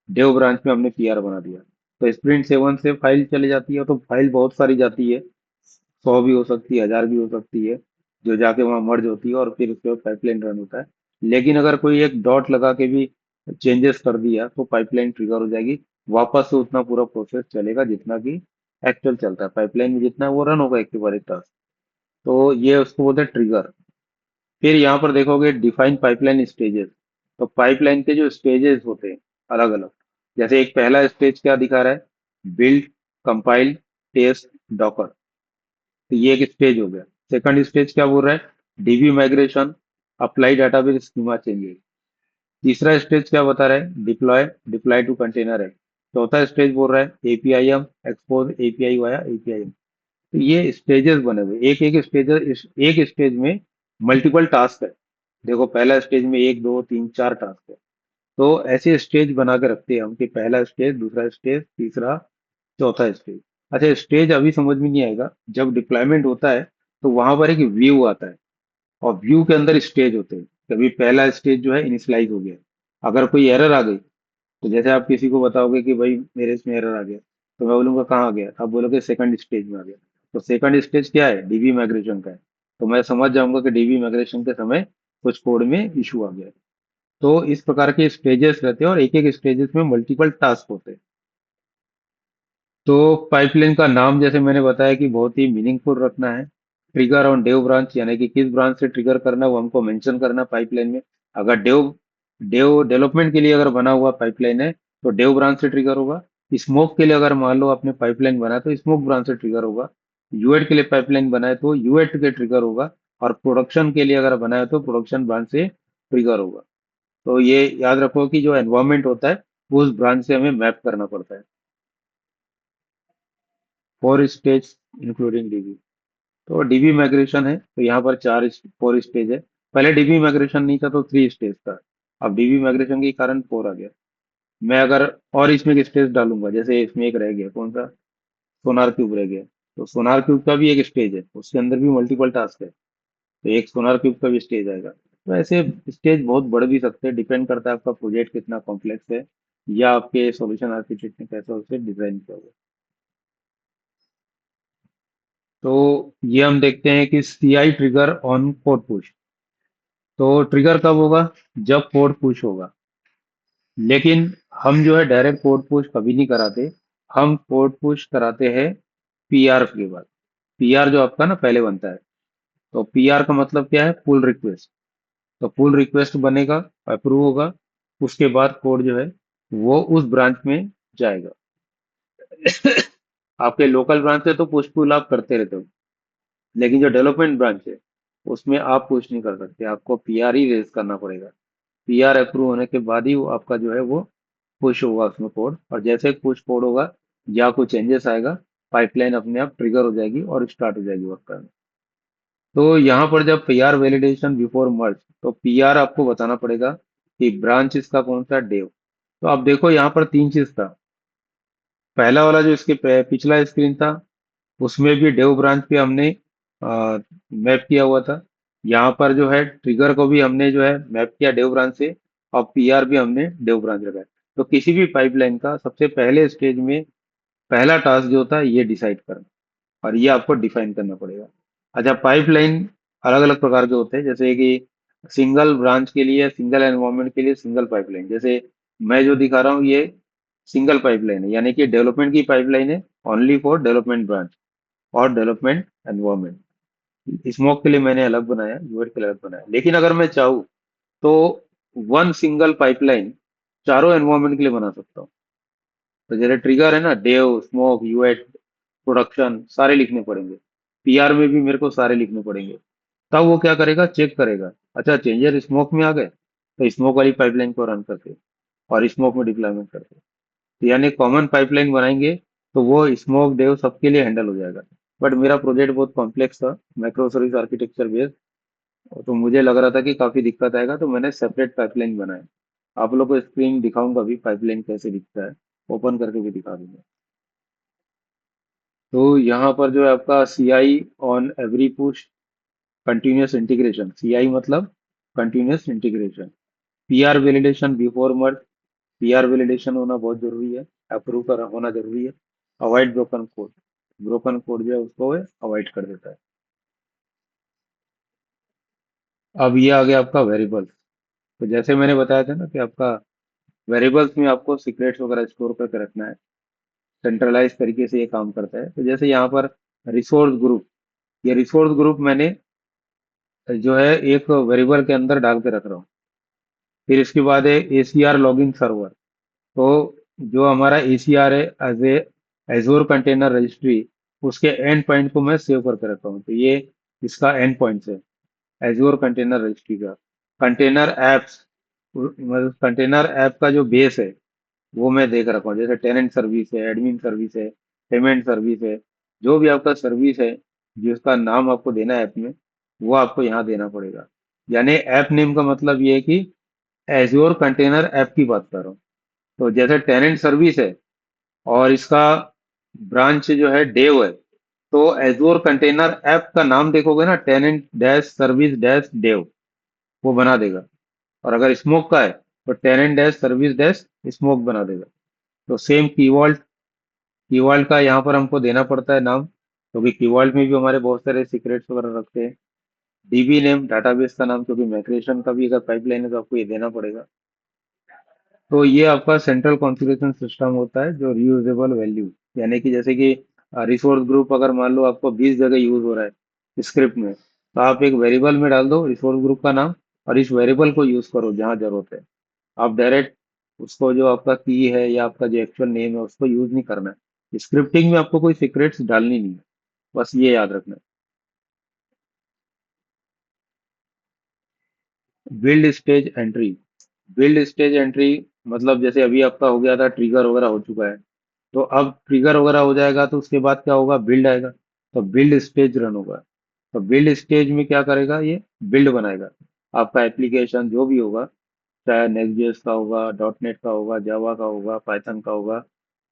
डेव ब्रांच में हमने पीआर बना दिया, तो स्प्रिंट 7 से फाइल चली जाती है, तो फाइल बहुत सारी जाती है। 100 भी हो सकती है, 1000 भी हो सकती है, जो जाके वहां मर्ज होती है और फिर उसके बाद पाइपलाइन रन होता है। लेकिन अगर कोई एक डॉट लगा के भी चेंजेस कर दिया तो पाइपलाइन ट्रिगर हो जाएगी। वापस से उतना पूरा प्रोसेस चलेगा जितना कि एक्चुअल चलता है, पाइपलाइन में जितना है वो रन होगा एक के बाद एक टास्क। तो ये उसको बोलते हैं ट्रिगर। फिर यहाँ पर देखोगे डिफाइन पाइपलाइन स्टेजेस। तो पाइपलाइन के जो स्टेजेस होते हैं अलग अलग, जैसे एक पहला स्टेज क्या दिखा रहा है, बिल्ड, कंपाइल, टेस्ट, डॉकर। तो ये एक स्टेज हो गया। सेकंड स्टेज क्या बोल रहा है, dB migration, apply database schema changes. तीसरा स्टेज क्या बता रहा है, डिप्लॉय, डिप्लॉय टू कंटेनर है। चौथा स्टेज बोल रहा है एपीआईएम, एक्सपोज एपीआई वाया एपीआईएम। तो ये स्टेजेस बने हुए, एक स्टेज में मल्टीपल टास्क है। देखो पहला स्टेज में एक दो तीन चार टास्क है। तो ऐसे स्टेज बना के रखते हैं हम कि पहला स्टेज, दूसरा स्टेज, तीसरा, चौथा स्टेज। अच्छा स्टेज अभी समझ में नहीं आएगा, जब डिप्लॉयमेंट होता है तो वहां पर एक व्यू आता है, और व्यू के अंदर स्टेज होते हैं। कभी पहला स्टेज जो है इनिशियलाइज हो गया, अगर कोई एरर आ गई, तो जैसे आप किसी को बताओगे कि भाई मेरे इसमें एरर आ गया, तो मैं बोलूंगा कहाँ आ गया, आप बोलोगे सेकंड स्टेज में आ गया। तो सेकंड स्टेज क्या है, डीबी माइग्रेशन का है। तो मैं समझ जाऊंगा कि डीबी माइग्रेशन के समय कुछ कोड में इशू आ गया। तो इस प्रकार के स्टेजेस रहते हैं, और एक एक स्टेजेस में मल्टीपल टास्क होते हैं। तो पाइपलाइन का नाम जैसे मैंने बताया कि बहुत ही मीनिंगफुल रखना है। ट्रिगर ऑन डेव ब्रांच, यानी कि किस ब्रांच से ट्रिगर करना है वो हमको मेंशन करना पाइपलाइन में। अगर डेव डेव डेवलपमेंट के लिए अगर बना हुआ पाइपलाइन है तो डेव ब्रांच से ट्रिगर होगा। स्मोक के लिए अगर मान लो आपने पाइपलाइन बनाया तो स्मोक ब्रांच से ट्रिगर होगा। यूएट के लिए पाइपलाइन बनाए तो यूएट के ट्रिगर होगा। और प्रोडक्शन के लिए अगर बनाया तो प्रोडक्शन ब्रांच से ट्रिगर होगा। तो ये याद रखो कि जो एनवायरमेंट होता है वो उस ब्रांच से हमें मैप करना पड़ता है। Four stage including dB. तो डीबी माइग्रेशन है तो यहाँ पर फोर स्टेज है। पहले डीबी माइग्रेशन नहीं था तो थ्री स्टेज था। अब डीबी माइग्रेशन के कारण फोर आ गया। मैं अगर और इसमें एक स्टेज डालूंगा, जैसे इसमें एक रह गया कौन सा, सोनार क्यूब रह गया। तो सोनार क्यूब का भी एक स्टेज है, उसके अंदर भी मल्टीपल टास्क है। तो एक सोनार क्यूब का भी स्टेज आएगा। तो ऐसे स्टेज बहुत बढ़ भी सकते हैं, डिपेंड करता है आपका प्रोजेक्ट कितना कॉम्प्लेक्स है, या आपके सॉल्यूशन आर्किटेक्ट ने कैसा उसे डिजाइन किया हुआ है। तो ये हम देखते हैं कि CI trigger on code push. तो ट्रिगर कब होगा, जब कोड पुश होगा। लेकिन हम जो है डायरेक्ट कोड पुश कभी नहीं कराते। हम कोड पुश कराते हैं पीआर के बाद। पीआर जो आपका ना पहले बनता है। तो पीआर का मतलब क्या है, पुल रिक्वेस्ट। तो पुल रिक्वेस्ट बनेगा, अप्रूव होगा, उसके बाद कोड जो है वो उस ब्रांच में जाएगा। आपके लोकल ब्रांच है तो पुश पुल आप करते रहते हो, लेकिन जो डेवलपमेंट ब्रांच है उसमें आप पुश नहीं कर सकते, आपको पीआर ही रेज करना पड़ेगा। पीआर अप्रूव होने के बाद ही वो आपका जो है वो पुश होगा उसमें कोड, और जैसे पुश कोड होगा या कोई चेंजेस आएगा, पाइपलाइन अपने आप ट्रिगर हो जाएगी और स्टार्ट हो जाएगी वर्क करना। तो यहाँ पर जब पीआर वैलिडेशन बिफोर मर्ज, तो पीआर आपको बताना पड़ेगा कि ब्रांच इसका कौन सा डेव। तो आप देखो यहाँ पर तीन चीज था। पहला वाला जो इसके पिछला स्क्रीन था, उसमें भी डेव ब्रांच पे हमने मैप किया हुआ था। यहाँ पर जो है ट्रिगर को भी हमने जो है मैप किया डेव ब्रांच से, और पीआर भी हमने डेव ब्रांच रखा है। तो किसी भी पाइपलाइन का सबसे पहले स्टेज में पहला टास्क जो होता है ये डिसाइड करना, और ये आपको डिफाइन करना पड़ेगा। अच्छा पाइपलाइन अलग अलग प्रकार के होते हैं, जैसे कि सिंगल ब्रांच के लिए, सिंगल एनवायरनमेंट के लिए सिंगल पाइपलाइन। जैसे मैं जो दिखा रहा हूँ ये सिंगल पाइपलाइन है, यानी कि डेवलपमेंट की पाइपलाइन है, ओनली फॉर डेवलपमेंट ब्रांच और डेवलपमेंट एनवायरनमेंट। स्मोक के लिए मैंने अलग बनाया, यूएट के लिए अलग बनाया। लेकिन अगर मैं चाहूँ तो वन सिंगल पाइपलाइन चारों एनवायरनमेंट के लिए बना सकता हूँ। तो जैसे ट्रिगर है ना, डेव, स्मोक, यूएट, प्रोडक्शन सारे लिखने पड़ेंगे। पीआर में भी मेरे को सारे लिखने पड़ेंगे। तब वो क्या करेगा, चेक करेगा। अच्छा चेंजर स्मोक में आ गए तो स्मोक वाली पाइपलाइन को रन करते और स्मोक में डिप्लॉयमेंट करते। तो यानी कॉमन पाइपलाइन बनाएंगे तो वो स्मोक डेव सबके लिए हैंडल हो जाएगा। बट मेरा प्रोजेक्ट बहुत कॉम्प्लेक्स था, माइक्रो सर्विस आर्किटेक्चर बेस्ड, तो मुझे लग रहा था कि काफी दिक्कत आएगा, तो मैंने सेपरेट पाइपलाइन बनाया। आप लोग को स्क्रीन दिखाऊंगा अभी पाइपलाइन कैसे दिखता है, ओपन करके भी दिखा दूंगा। तो यहाँ पर जो है आपका C I on every push, continuous integration. C I मतलब continuous integration. P R validation before merge. P R validation होना बहुत जरूरी है, अप्रूव कर होना जरूरी है। Avoid broken code, broken code जो है उसको अवॉइड कर देता है। अब ये आ गया आपका वेरिएबल। तो जैसे मैंने बताया था ना कि आपका वेरिएबल्स में आपको सीक्रेट्स वगैरह स्टोर करके रखना है। सेंट्रलाइज तरीके से ये काम करता है। तो जैसे यहाँ पर रिसोर्स ग्रुप, ये रिसोर्स ग्रुप मैंने जो है एक वेरिएबल के अंदर डाल के रख रहा हूँ। फिर इसके बाद है ACR लॉगिन सर्वर। तो जो हमारा ACR है as a azure container registry, उसके एंड पॉइंट को मैं सेव करके रखा हूँ। तो ये इसका एंड पॉइंट है एजोर कंटेनर रजिस्ट्री का। कंटेनर एप्स, मतलब कंटेनर ऐप का जो बेस है वो मैं देख रखा हूँ। जैसे टेनेंट सर्विस है, एडमिन सर्विस है, पेमेंट सर्विस है, जो भी आपका सर्विस है जिसका नाम आपको देना है ऐप में, वो आपको यहाँ देना पड़ेगा। यानी ऐप नेम का मतलब ये है कि एज्योर कंटेनर ऐप की बात कर रहा हूँ। तो जैसे टेनेंट सर्विस है और इसका ब्रांच जो है डेव है, तो एज्योर कंटेनर ऐप का नाम देखोगे ना, tenant dash service dash dev, वो बना देगा। और अगर स्मोक का है तो tenant dash service dash smoke बना देगा। तो सेम कीवर्ड, कीवर्ड का यहाँ पर हमको देना पड़ता है नाम, क्योंकि कीवर्ड में भी हमारे बहुत सारे सीक्रेट्स वगैरह रखते हैं। डीबी नेम, डाटाबेस का नाम, क्योंकि माइग्रेशन का भी अगर पाइपलाइन है तो आपको ये देना पड़ेगा। तो ये आपका सेंट्रल कॉन्फ़िगरेशन सिस्टम होता है जो रीयूजेबल वैल्यू, यानी कि जैसे कि रिसोर्स ग्रुप अगर मान लो आपको 20 जगह यूज हो रहा है स्क्रिप्ट में, तो आप एक वेरिएबल में डाल दो रिसोर्स ग्रुप का नाम और इस वेरिएबल को यूज करो जहां जरूरत है। आप डायरेक्ट उसको जो आपका की है या आपका जो एक्चुअल नेम है उसको यूज नहीं करना है। स्क्रिप्टिंग में आपको कोई सीक्रेट्स डालनी नहीं है, बस ये याद रखना है। Build stage entry, build stage entry मतलब जैसे अभी आपका हो गया था, ट्रिगर वगैरह हो चुका है, तो अब ट्रिगर वगैरह हो जाएगा तो उसके बाद क्या होगा, बिल्ड आएगा। तो बिल्ड स्टेज रन होगा। तो बिल्ड स्टेज में क्या करेगा, ये बिल्ड बनाएगा आपका एप्लीकेशन जो भी होगा, चाहे नेक्स्ट.जेएस का होगा, डॉट नेट का होगा, जावा का होगा, पाइथन का होगा,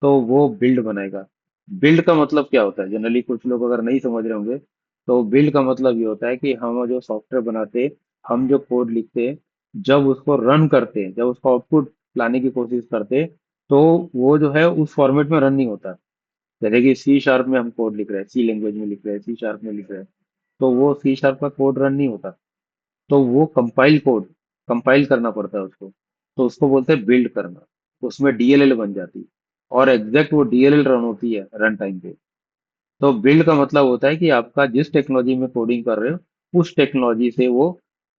तो वो बिल्ड बनाएगा। बिल्ड का मतलब क्या होता है, जनरली कुछ लोग अगर नहीं समझ रहे होंगे, तो बिल्ड का मतलब ये होता है कि हम जो सॉफ्टवेयर बनाते हैं, हम जो कोड लिखते हैं, जब उसको रन करते हैं, जब उसका आउटपुट लाने की कोशिश करते हैं, तो वो जो है उस फॉर्मेट में रन नहीं होता। जैसे कि C# में हम कोड लिख रहे हैं, सी लैंग्वेज में लिख रहे हैं, C# में लिख रहे हैं, तो वो C# का कोड रन नहीं होता। तो वो कंपाइल कोड, कंपाइल करना पड़ता है उसको, तो उसको बोलते हैं बिल्ड करना। उसमें DLL बन जाती है और एग्जैक्ट वो DLL रन होती है रन टाइम पे। तो बिल्ड का मतलब होता है कि आपका जिस टेक्नोलॉजी में कोडिंग कर रहे हो उस टेक्नोलॉजी से वो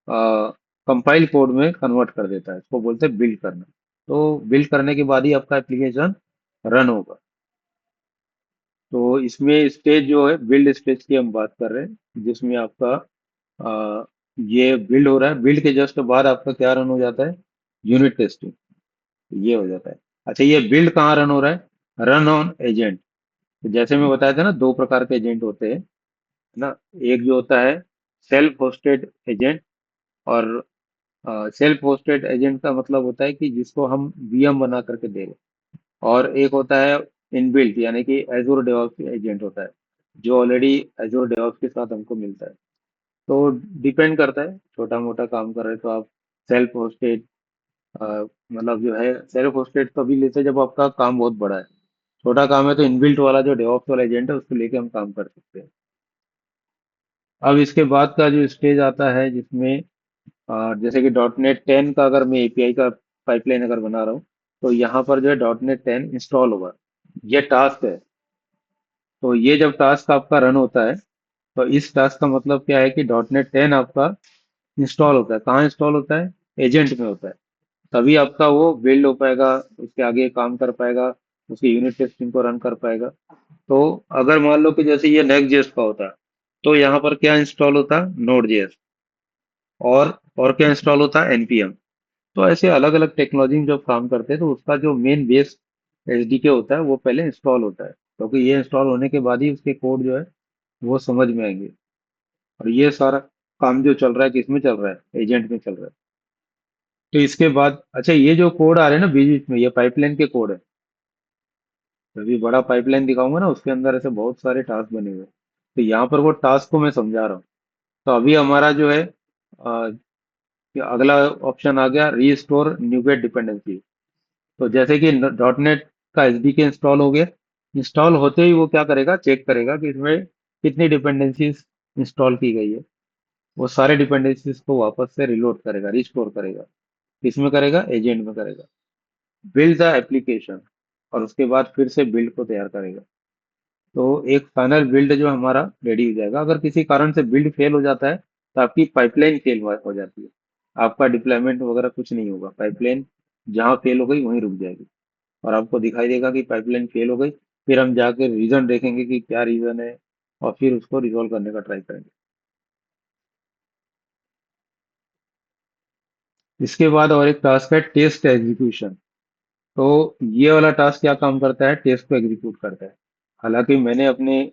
कंपाइल कोड में कन्वर्ट कर देता है, इसको बोलते हैं बिल्ड करना। तो बिल्ड करने के बाद ही आपका एप्लीकेशन रन होगा। तो इसमें स्टेज जो है, बिल्ड स्टेज की हम बात कर रहे हैं, जिसमें आपका आ, ये बिल्ड हो रहा है। बिल्ड के जस्ट बाद आपका क्या रन हो जाता है, यूनिट टेस्टिंग, ये हो जाता है। अच्छा, ये बिल्ड कहाँ रन हो रहा है, रन ऑन एजेंट। तो जैसे मैं बताया था ना, दो प्रकार के एजेंट होते हैं, है ना। एक जो होता है सेल्फ होस्टेड एजेंट, और सेल्फ होस्टेड एजेंट का मतलब होता है कि जिसको हम VM बना करके दे रहे हैं। और एक होता है इनबिल्ट, यानी कि एजूर डेवॉप्स एजेंट होता है, जो ऑलरेडी एजूर डेवॉप्स के साथ हमको मिलता है। तो डिपेंड करता है, छोटा मोटा काम कर रहे हैं तो आप सेल्फ होस्टेड, मतलब जो है सेल्फ होस्टेड तभी लेते हैं जब आपका काम बहुत बड़ा है। छोटा काम है तो इनबिल्ट वाला जो डेवॉप्स वाला एजेंट है उसको लेके हम काम कर सकते हैं। अब इसके बाद का जो स्टेज आता है जिसमें जैसे कि .NET 10 का अगर मैं API का पाइपलाइन अगर बना रहा हूँ, तो यहाँ पर जो है .NET 10 इंस्टॉल होगा। ये टास्क है। तो ये जब टास्क आपका रन होता है, तो इस टास्क का मतलब क्या है कि .NET 10 आपका इंस्टॉल होता है। कहाँ इंस्टॉल होता है, एजेंट में होता है। तभी आपका वो बिल्ड हो पाएगा, उसके आगे काम कर पाएगा, उसके यूनिट टेस्टिंग को रन कर पाएगा। तो अगर मान लो कि जैसे ये नेक्स्ट.जेएस का होता, तो यहाँ पर क्या इंस्टॉल होता, नोड.js। और क्या इंस्टॉल होता, npm। तो ऐसे अलग अलग टेक्नोलॉजी में जब काम करते हैं तो उसका जो मेन बेस SDK होता है वो पहले इंस्टॉल होता है, क्योंकि ये इंस्टॉल होने के बाद ही उसके कोड जो है वो समझ में आएंगे। और ये सारा काम जो चल रहा है किसमें चल रहा है, एजेंट में चल रहा है। तो इसके बाद अच्छा, ये जो कोड आ रहे हैं ना बीच बीच में, ये पाइपलाइन के कोड है। अभी बड़ा पाइपलाइन दिखाऊंगा ना, उसके अंदर ऐसे बहुत सारे टास्क बने हुए हैं। तो यहाँ पर वो टास्क को मैं समझा रहा हूँ। तो अभी हमारा जो है कि अगला ऑप्शन आ गया, रीस्टोर न्यूगेट डिपेंडेंसी। तो जैसे कि .NET का SDK इंस्टॉल हो गया, इंस्टॉल होते ही वो क्या करेगा, चेक करेगा कि इसमें कितनी डिपेंडेंसीज इंस्टॉल की गई है। वो सारे डिपेंडेंसीज को वापस से रिलोड करेगा, रिस्टोर करेगा। किसमें करेगा, एजेंट में करेगा। बिल्ड द एप्लीकेशन, और उसके बाद फिर से बिल्ड को तैयार करेगा। तो एक फाइनल बिल्ड जो हमारा रेडी हो जाएगा। अगर किसी कारण से बिल्ड फेल हो जाता है तो आपकी पाइपलाइन फेल हो जाती है, आपका डिप्लॉयमेंट वगैरह कुछ नहीं होगा। पाइपलाइन जहाँ फेल हो गई वहीं रुक जाएगी, और आपको दिखाई देगा कि पाइपलाइन फेल हो गई। फिर हम जाकर रीजन देखेंगे कि क्या रीजन है, और फिर उसको रिजोल्व करने का ट्राई करेंगे। इसके बाद और एक टास्क है टेस्ट एग्जीक्यूशन। तो ये वाला टास्क क्या काम करता है, टेस्ट को एग्जीक्यूट करता है। हालांकि मैंने अपने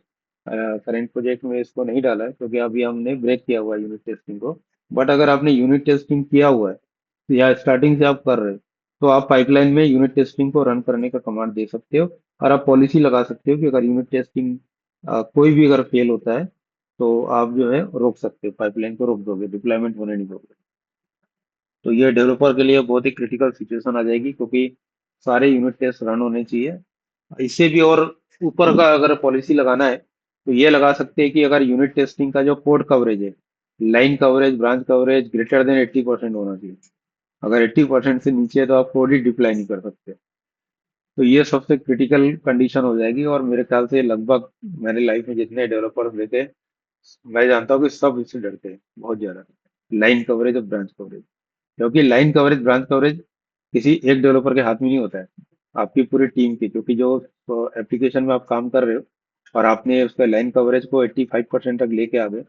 करंट प्रोजेक्ट में इसको नहीं डाला है, क्योंकि अभी हमने ब्रेक किया हुआ है यूनिट टेस्टिंग को। बट अगर आपने यूनिट टेस्टिंग किया हुआ है, तो या स्टार्टिंग से आप कर रहे हो, तो आप पाइपलाइन में यूनिट टेस्टिंग को रन करने का कमांड दे सकते हो। और आप पॉलिसी लगा सकते हो कि अगर यूनिट टेस्टिंग कोई भी अगर फेल होता है, तो आप जो है रोक सकते हो, पाइपलाइन को रोक दोगे, डिप्लॉयमेंट होने नहीं दोगे। तो ये डेवलपर के लिए बहुत ही क्रिटिकल सिचुएशन आ जाएगी, क्योंकि सारे यूनिट टेस्ट रन होने चाहिए। इससे भी और ऊपर का अगर पॉलिसी लगाना है, तो ये लगा सकते हैं कि अगर यूनिट टेस्टिंग का जो कोड कवरेज है, line coverage, branch coverage greater than 80% होना चाहिए। अगर 80% से नीचे है तो आप कोड ही डिप्लाई नहीं कर सकते। तो ये सबसे क्रिटिकल कंडीशन हो जाएगी, और मेरे ख्याल से लगभग मैंने लाइफ में जितने डेवलपर्स देखे, मैं जानता हूँ कि सब इससे डरते हैं बहुत ज्यादा, लाइन कवरेज और ब्रांच कवरेज। क्योंकि लाइन कवरेज, ब्रांच कवरेज किसी एक डेवलपर के हाथ में नहीं होता है, आपकी पूरी टीम की। क्योंकि जो एप्लीकेशन में आप काम कर रहे हो, और आपने उसके लाइन कवरेज को 85% तक लेके आ गए,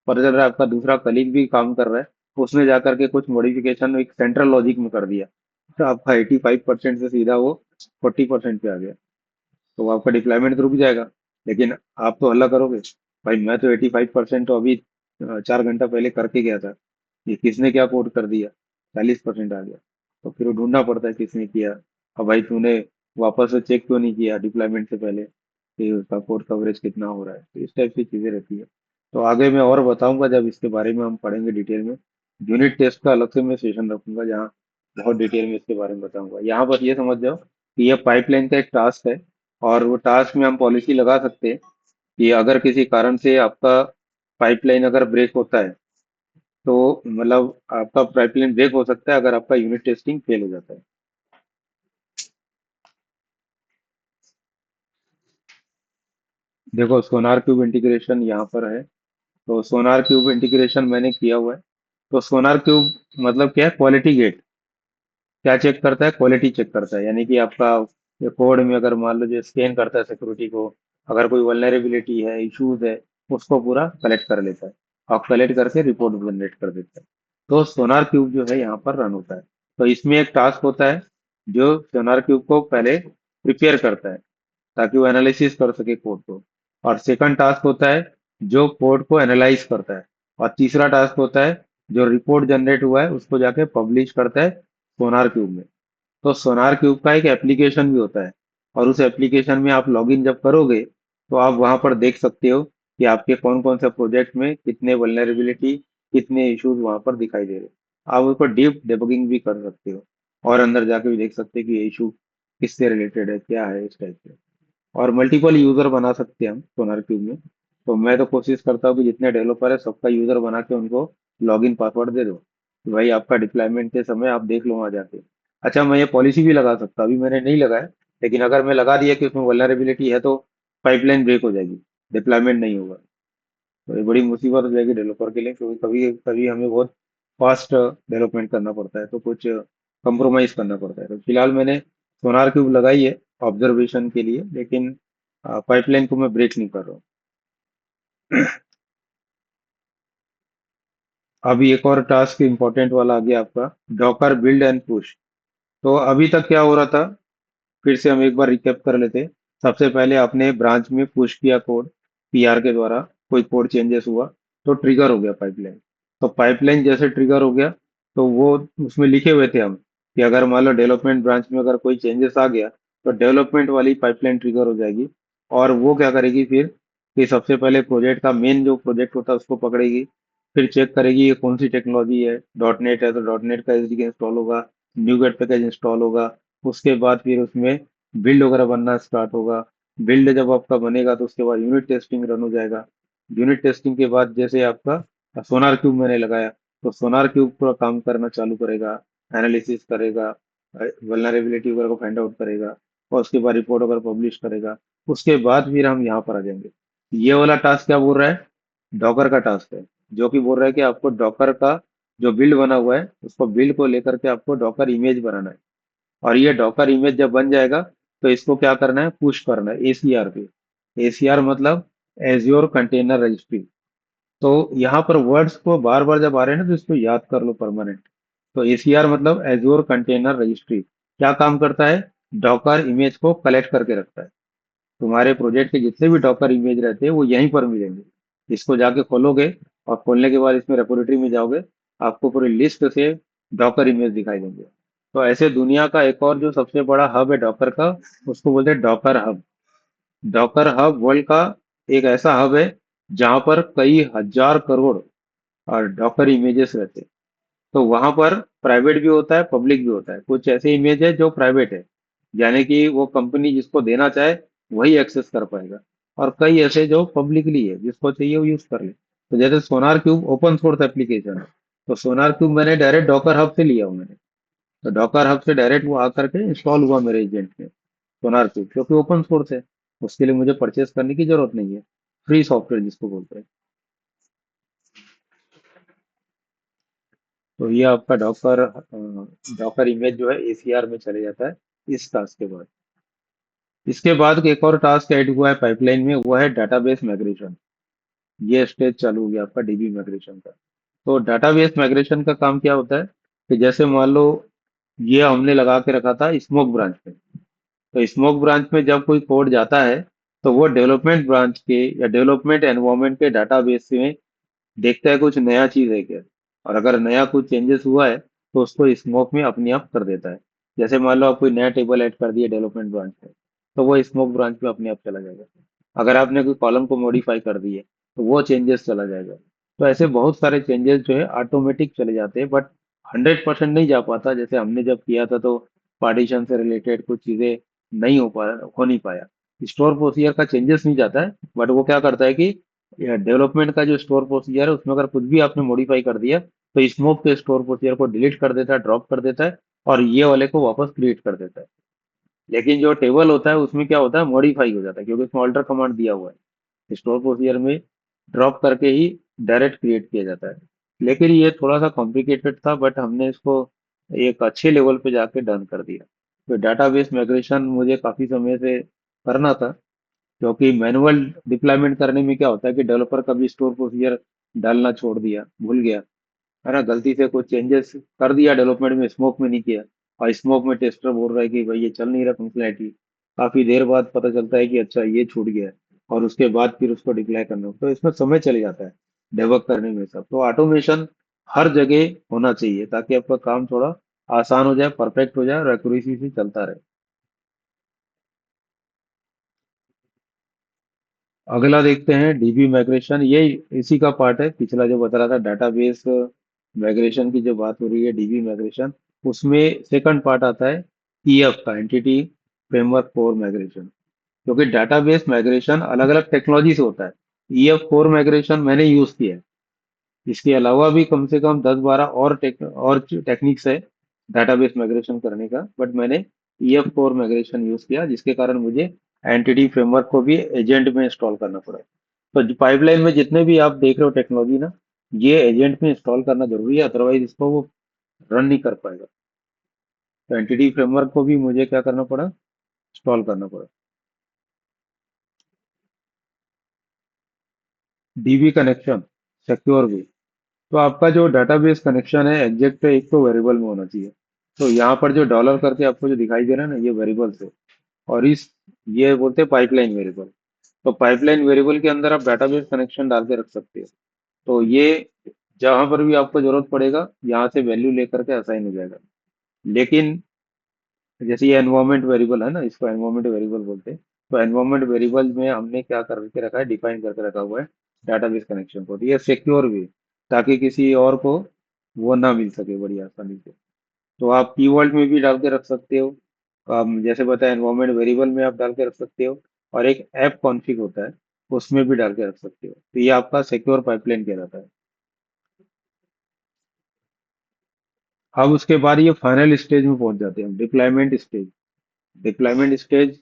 पर अगर आपका दूसरा कलीग भी काम कर रहा है, उसने जाकर के कुछ मॉडिफिकेशन एक सेंट्रल लॉजिक में कर दिया, तो आपका 85% से सीधा वो 40% पे आ गया, तो आपका डिप्लॉयमेंट तो रुक जाएगा। लेकिन आप तो हल्ला करोगे, भाई मैं तो 85% तो अभी 4 घंटा पहले करके गया था, ये किसने क्या कोड कर दिया, 40% आ गया। तो फिर वो ढूंढना पड़ता है किसने किया। अब भाई तूने वापस से चेक क्यों नहीं किया डिप्लॉयमेंट से पहले कि उसका कोड कवरेज कितना हो रहा है। तो इस टाइप की चीजें रहती है। तो आगे मैं और बताऊंगा जब इसके बारे में हम पढ़ेंगे डिटेल में। यूनिट टेस्ट का अलग से मैं सेशन रखूंगा, जहाँ बहुत डिटेल में इसके बारे में बताऊंगा। यहाँ बस ये समझ जाओ कि ये पाइपलाइन का एक टास्क है, और वो टास्क में हम पॉलिसी लगा सकते हैं कि अगर किसी कारण से आपका पाइपलाइन अगर ब्रेक होता है, तो मतलब आपका पाइपलाइन ब्रेक हो सकता है अगर आपका यूनिट टेस्टिंग फेल हो जाता है। देखो सोनार क्यूब इंटीग्रेशन यहाँ पर है। तो सोनार क्यूब इंटीग्रेशन मैंने किया हुआ है। तो सोनार क्यूब मतलब क्या है, क्वालिटी गेट। क्या चेक करता है, क्वालिटी चेक करता है। यानी कि आपका ये कोड में अगर मान लो जो स्कैन करता है सिक्योरिटी को, अगर कोई वल्नरेबिलिटी है, इश्यूज है, उसको पूरा कलेक्ट कर लेता है, और कलेक्ट करके रिपोर्ट जनरेट कर देता है। तो सोनार क्यूब जो है यहाँ पर रन होता है। तो इसमें एक टास्क होता है जो सोनार क्यूब को पहले प्रिपेयर करता है, ताकि वो एनालिसिस कर सके कोड को। और सेकंड टास्क होता है जो कोड को एनालाइज करता है। और तीसरा टास्क होता है जो रिपोर्ट जनरेट हुआ है उसको जाके पब्लिश करता है सोनार क्यूब में। तो सोनार क्यूब का एक एप्लीकेशन भी होता है, और उस एप्लीकेशन में आप लॉगिन जब करोगे, तो आप वहां पर देख सकते हो कि आपके कौन कौन से प्रोजेक्ट में कितने वल्नरेबिलिटी, कितने इश्यूज वहां पर दिखाई दे रहे हैं। आप उसको डीप डिबगिंग भी कर सकते हो, और अंदर जाके भी देख सकते हो कि ये इशू किससे रिलेटेड है, क्या है, इस टाइप से। और मल्टीपल यूजर बना सकते हैं हम सोनार क्यूब में। तो मैं तो कोशिश करता हूँ कि जितने डेवलपर है सबका यूजर बना के उनको लॉगिन पासवर्ड दे दो, कि भाई आपका डिप्लॉयमेंट के समय आप देख लो वहां जाके। अच्छा, मैं ये पॉलिसी भी लगा सकता हूँ, अभी मैंने नहीं लगाया, लेकिन अगर मैं लगा दिया कि उसमें वल्नरेबिलिटी है, तो पाइपलाइन ब्रेक हो जाएगी, डिप्लॉयमेंट नहीं होगा। तो ये बड़ी मुसीबत हो जाएगी डेवलपर के लिए, क्योंकि कभी कभी हमें बहुत फास्ट डेवलपमेंट करना पड़ता है, तो कुछ कंप्रोमाइज करना पड़ता है। तो फिलहाल मैंने सोनार क्यूब लगाई है ऑब्जर्वेशन के लिए, लेकिन पाइपलाइन को मैं ब्रेक नहीं कर रहा हूँ। अभी एक और टास्क इंपॉर्टेंट वाला आ गया आपका, डॉकर बिल्ड एंड पुश। तो अभी तक क्या हो रहा था, फिर से हम एक बार रिकैप कर लेते हैं। सबसे पहले आपने ब्रांच में पुश किया कोड, पीआर के द्वारा कोई कोड चेंजेस हुआ, तो ट्रिगर हो गया पाइपलाइन। तो पाइपलाइन जैसे ट्रिगर हो गया, तो वो उसमें लिखे हुए थे हम कि अगर मान लो डेवलपमेंट ब्रांच में अगर कोई चेंजेस आ गया, तो डेवलपमेंट वाली पाइपलाइन ट्रिगर हो जाएगी। और वो क्या करेगी फिर, कि सबसे पहले प्रोजेक्ट का मेन जो प्रोजेक्ट होता है उसको पकड़ेगी, फिर चेक करेगी ये कौन सी टेक्नोलॉजी है। डॉट नेट है तो डॉट नेट का एसडीके इंस्टॉल होगा, न्यूगेट पैकेज इंस्टॉल होगा। उसके बाद फिर उसमें बिल्ड वगैरह बनना स्टार्ट होगा। बिल्ड जब आपका बनेगा तो उसके बाद यूनिट टेस्टिंग रन हो जाएगा। यूनिट टेस्टिंग के बाद जैसे आपका सोनार क्यूब मैंने लगाया, तो सोनार क्यूब पूरा काम करना चालू करेगा, एनालिसिस करेगा, वल्नरेबिलिटी वगैरह को फाइंड आउट करेगा और उसके बाद रिपोर्ट वगैरह पब्लिश करेगा। उसके बाद फिर हम यहाँ पर आ जाएंगे। ये वाला टास्क क्या बोल रहा है? डॉकर का टास्क है, जो कि बोल रहा है कि आपको डॉकर का जो बिल्ड बना हुआ है उसको बिल्ड को लेकर के आपको डॉकर इमेज बनाना है। और ये डॉकर इमेज जब बन जाएगा तो इसको क्या करना है? पुश करना है एसीआर पे। एसीआर मतलब एज्योर कंटेनर रजिस्ट्री। तो यहाँ पर वर्ड्स को बार बार जब आ रहे हैं ना तो इसको याद कर लो परमानेंट। तो एसीआर मतलब एज्योर कंटेनर रजिस्ट्री क्या काम करता है? डॉकर इमेज को कलेक्ट करके रखता है। तुम्हारे प्रोजेक्ट के जितने भी डॉकर इमेज रहते हैं वो यहीं पर मिलेंगे। इसको जाके खोलोगे और खोलने के बाद इसमें रेपोजिटरी में जाओगे, आपको पूरी लिस्ट से डॉकर इमेज दिखाई देंगे। तो ऐसे दुनिया का एक और जो सबसे बड़ा हब है डॉकर का, उसको बोलते हैं Docker hub. Docker hub world का एक ऐसा हब है जहां पर कई हजार करोड़ और डॉकर इमेजेस रहते हैं। तो वहां पर प्राइवेट भी होता है, पब्लिक भी होता है। कुछ ऐसे इमेज है जो प्राइवेट है, यानी कि वो कंपनी जिसको देना चाहे वही एक्सेस कर पाएगा। और कई ऐसे जो पब्लिकली है, जिसको चाहिए वो यूज कर ले। तो जैसे सोनार क्यूब ओपन सोर्स एप्लीकेशन है, तो सोनार क्यूब मैंने डायरेक्ट डॉकर हब से लिया हूं मैंने। तो डॉकर हब से डायरेक्ट वो आकर के इंस्टॉल हुआ मेरे एजेंट में, सोनार क्यूब, क्योंकि ओपन सोर्स है। उसके लिए मुझे परचेस करने की जरूरत नहीं है। फ्री सॉफ्टवेयर जिसको बोलते हैं। तो ये आपका डॉकर इमेज जो है एसीआर में चले जाता है इस टास्क के बाद। इसके बाद एक और टास्क ऐड हुआ है पाइपलाइन में, वो है डाटाबेस माइग्रेशन। ये स्टेज चालू हो गया आपका डीबी माइग्रेशन का। तो डाटाबेस माइग्रेशन का काम क्या होता है कि जैसे मान लो ये हमने लगा के रखा था स्मोक ब्रांच में। तो स्मोक ब्रांच में जब कोई कोड जाता है तो वो डेवलपमेंट ब्रांच के या डेवलपमेंट एनवायरनमेंट के डाटाबेस में देखता है कुछ नया चीज है क्या। और अगर नया कुछ चेंजेस हुआ है तो उसको स्मोक में अपने आप कर देता है। जैसे मान लो आप कोई नया टेबल ऐड कर दिया डेवलपमेंट ब्रांच में, तो वो स्मोक ब्रांच में अपने आप चला जाएगा। अगर आपने कोई कॉलम को मॉडिफाई कर दिए तो वो चेंजेस चला जाएगा। तो ऐसे बहुत सारे चेंजेस जो है ऑटोमेटिक चले जाते हैं, बट 100% नहीं जा पाता। जैसे हमने जब किया था तो पार्टीशन से रिलेटेड कुछ चीजें नहीं हो नहीं पाया। स्टोर प्रोसीजर का चेंजेस नहीं जाता है, बट वो क्या करता है कि डेवलपमेंट का जो स्टोर प्रोसीजर है उसमें अगर कुछ भी आपने मॉडिफाई कर दिया तो स्मोक के स्टोर प्रोसीजर को डिलीट कर देता है, ड्रॉप कर देता है, और ये वाले को वापस क्रिएट कर देता है। लेकिन जो टेबल होता है उसमें क्या होता है? मॉडिफाई हो जाता है, क्योंकि उसमें ऑल्टर कमांड दिया हुआ है। स्टोर प्रोसीजर में ड्रॉप करके ही डायरेक्ट क्रिएट किया जाता है। लेकिन ये थोड़ा सा कॉम्प्लिकेटेड था, बट हमने इसको एक अच्छे लेवल पे जाके डन कर दिया। तो डाटाबेस माइग्रेशन मुझे काफी समय से करना था, क्योंकि मैनुअल डिप्लॉयमेंट करने में क्या होता है कि डेवलपर कभी स्टोर प्रोसीजर डालना छोड़ दिया, भूल गया, है ना, गलती से कुछ चेंजेस कर दिया डेवलपमेंट में, स्मोक में नहीं किया। और स्मोक में टेस्टर बोल रहा है कि भाई ये चल नहीं रहा फंक्शनैलिटी। काफी देर बाद पता चलता है कि अच्छा ये छूट गया है, और उसके बाद फिर उसको डिप्लॉय करना हो, तो इसमें समय चले जाता है डेवलप करने में सब। तो ऑटोमेशन हर जगह होना चाहिए ताकि आपका काम थोड़ा आसान हो जाए, परफेक्ट हो जाए और एक्यूरेसी से चलता रहे। अगला देखते हैं डीबी माइग्रेशन। ये इसी का पार्ट है, पिछला जो बता रहा था डाटाबेस माइग्रेशन की जो बात हो रही है, डीबी माइग्रेशन, उसमें सेकंड पार्ट आता है ईएफ का, एंटिटी फ्रेमवर्क फॉर माइग्रेशन। क्योंकि डाटाबेस माइग्रेशन अलग अलग टेक्नोलॉजी से होता है। ईएफ फोर माइग्रेशन मैंने यूज किया है। इसके अलावा भी कम से कम 10-12 और टेक्निक्स है डाटाबेस माइग्रेशन करने का, बट मैंने ईएफ फोर माइग्रेशन यूज किया, जिसके कारण मुझे एंटिटी फ्रेमवर्क को भी एजेंट में इंस्टॉल करना पड़ा। तो पाइपलाइन में जितने भी आप देख रहे हो टेक्नोलॉजी ना, ये एजेंट में इंस्टॉल करना जरूरी है, अदरवाइज इसको वो रन नहीं कर पाएगा। तो एंटिटी फ्रेमवर्क को भी मुझे क्या करना पड़ा? इंस्टॉल करना पड़ा। डीबी कनेक्शन सिक्योर भी। तो आपका जो डाटाबेस कनेक्शन है एग्जैक्ट एक तो वेरिएबल में होना चाहिए। तो यहाँ पर जो डॉलर करके आपको जो दिखाई दे रहा है ना, ये वेरिएबल्स है। और ये बोलते हैं पाइपलाइन वेरिएबल। तो पाइपलाइन वेरिएबल के अंदर आप डाटाबेस कनेक्शन डाल के रख सकते हो। तो ये जहां पर भी आपको जरूरत पड़ेगा यहाँ से वैल्यू लेकर के असाइन हो जाएगा। लेकिन जैसे ये एनवायरमेंट वेरिएबल है ना, इसको एनवायरमेंट वेरिएबल बोलते हैं। तो एनवायरमेंट वेरिएबल में हमने क्या करके रखा है? डिफाइन करके रखा हुआ है डाटाबेस कनेक्शन को। तो ये सिक्योर भी है, ताकि किसी और को वो ना मिल सके बड़ी आसानी से। तो आप कीवर्ड में भी डाल के रख सकते हो। जैसे बताया एनवायरमेंट वेरिएबल में आप डाल के रख सकते हो, और एक ऐप कॉन्फ़िग होता है उसमें भी डाल के रख सकते हो। तो ये आपका सिक्योर पाइपलाइन कहलाता है। अब उसके बाद ये फाइनल स्टेज में पहुंच जाते हैं, डिप्लॉयमेंट स्टेज। डिप्लॉयमेंट स्टेज,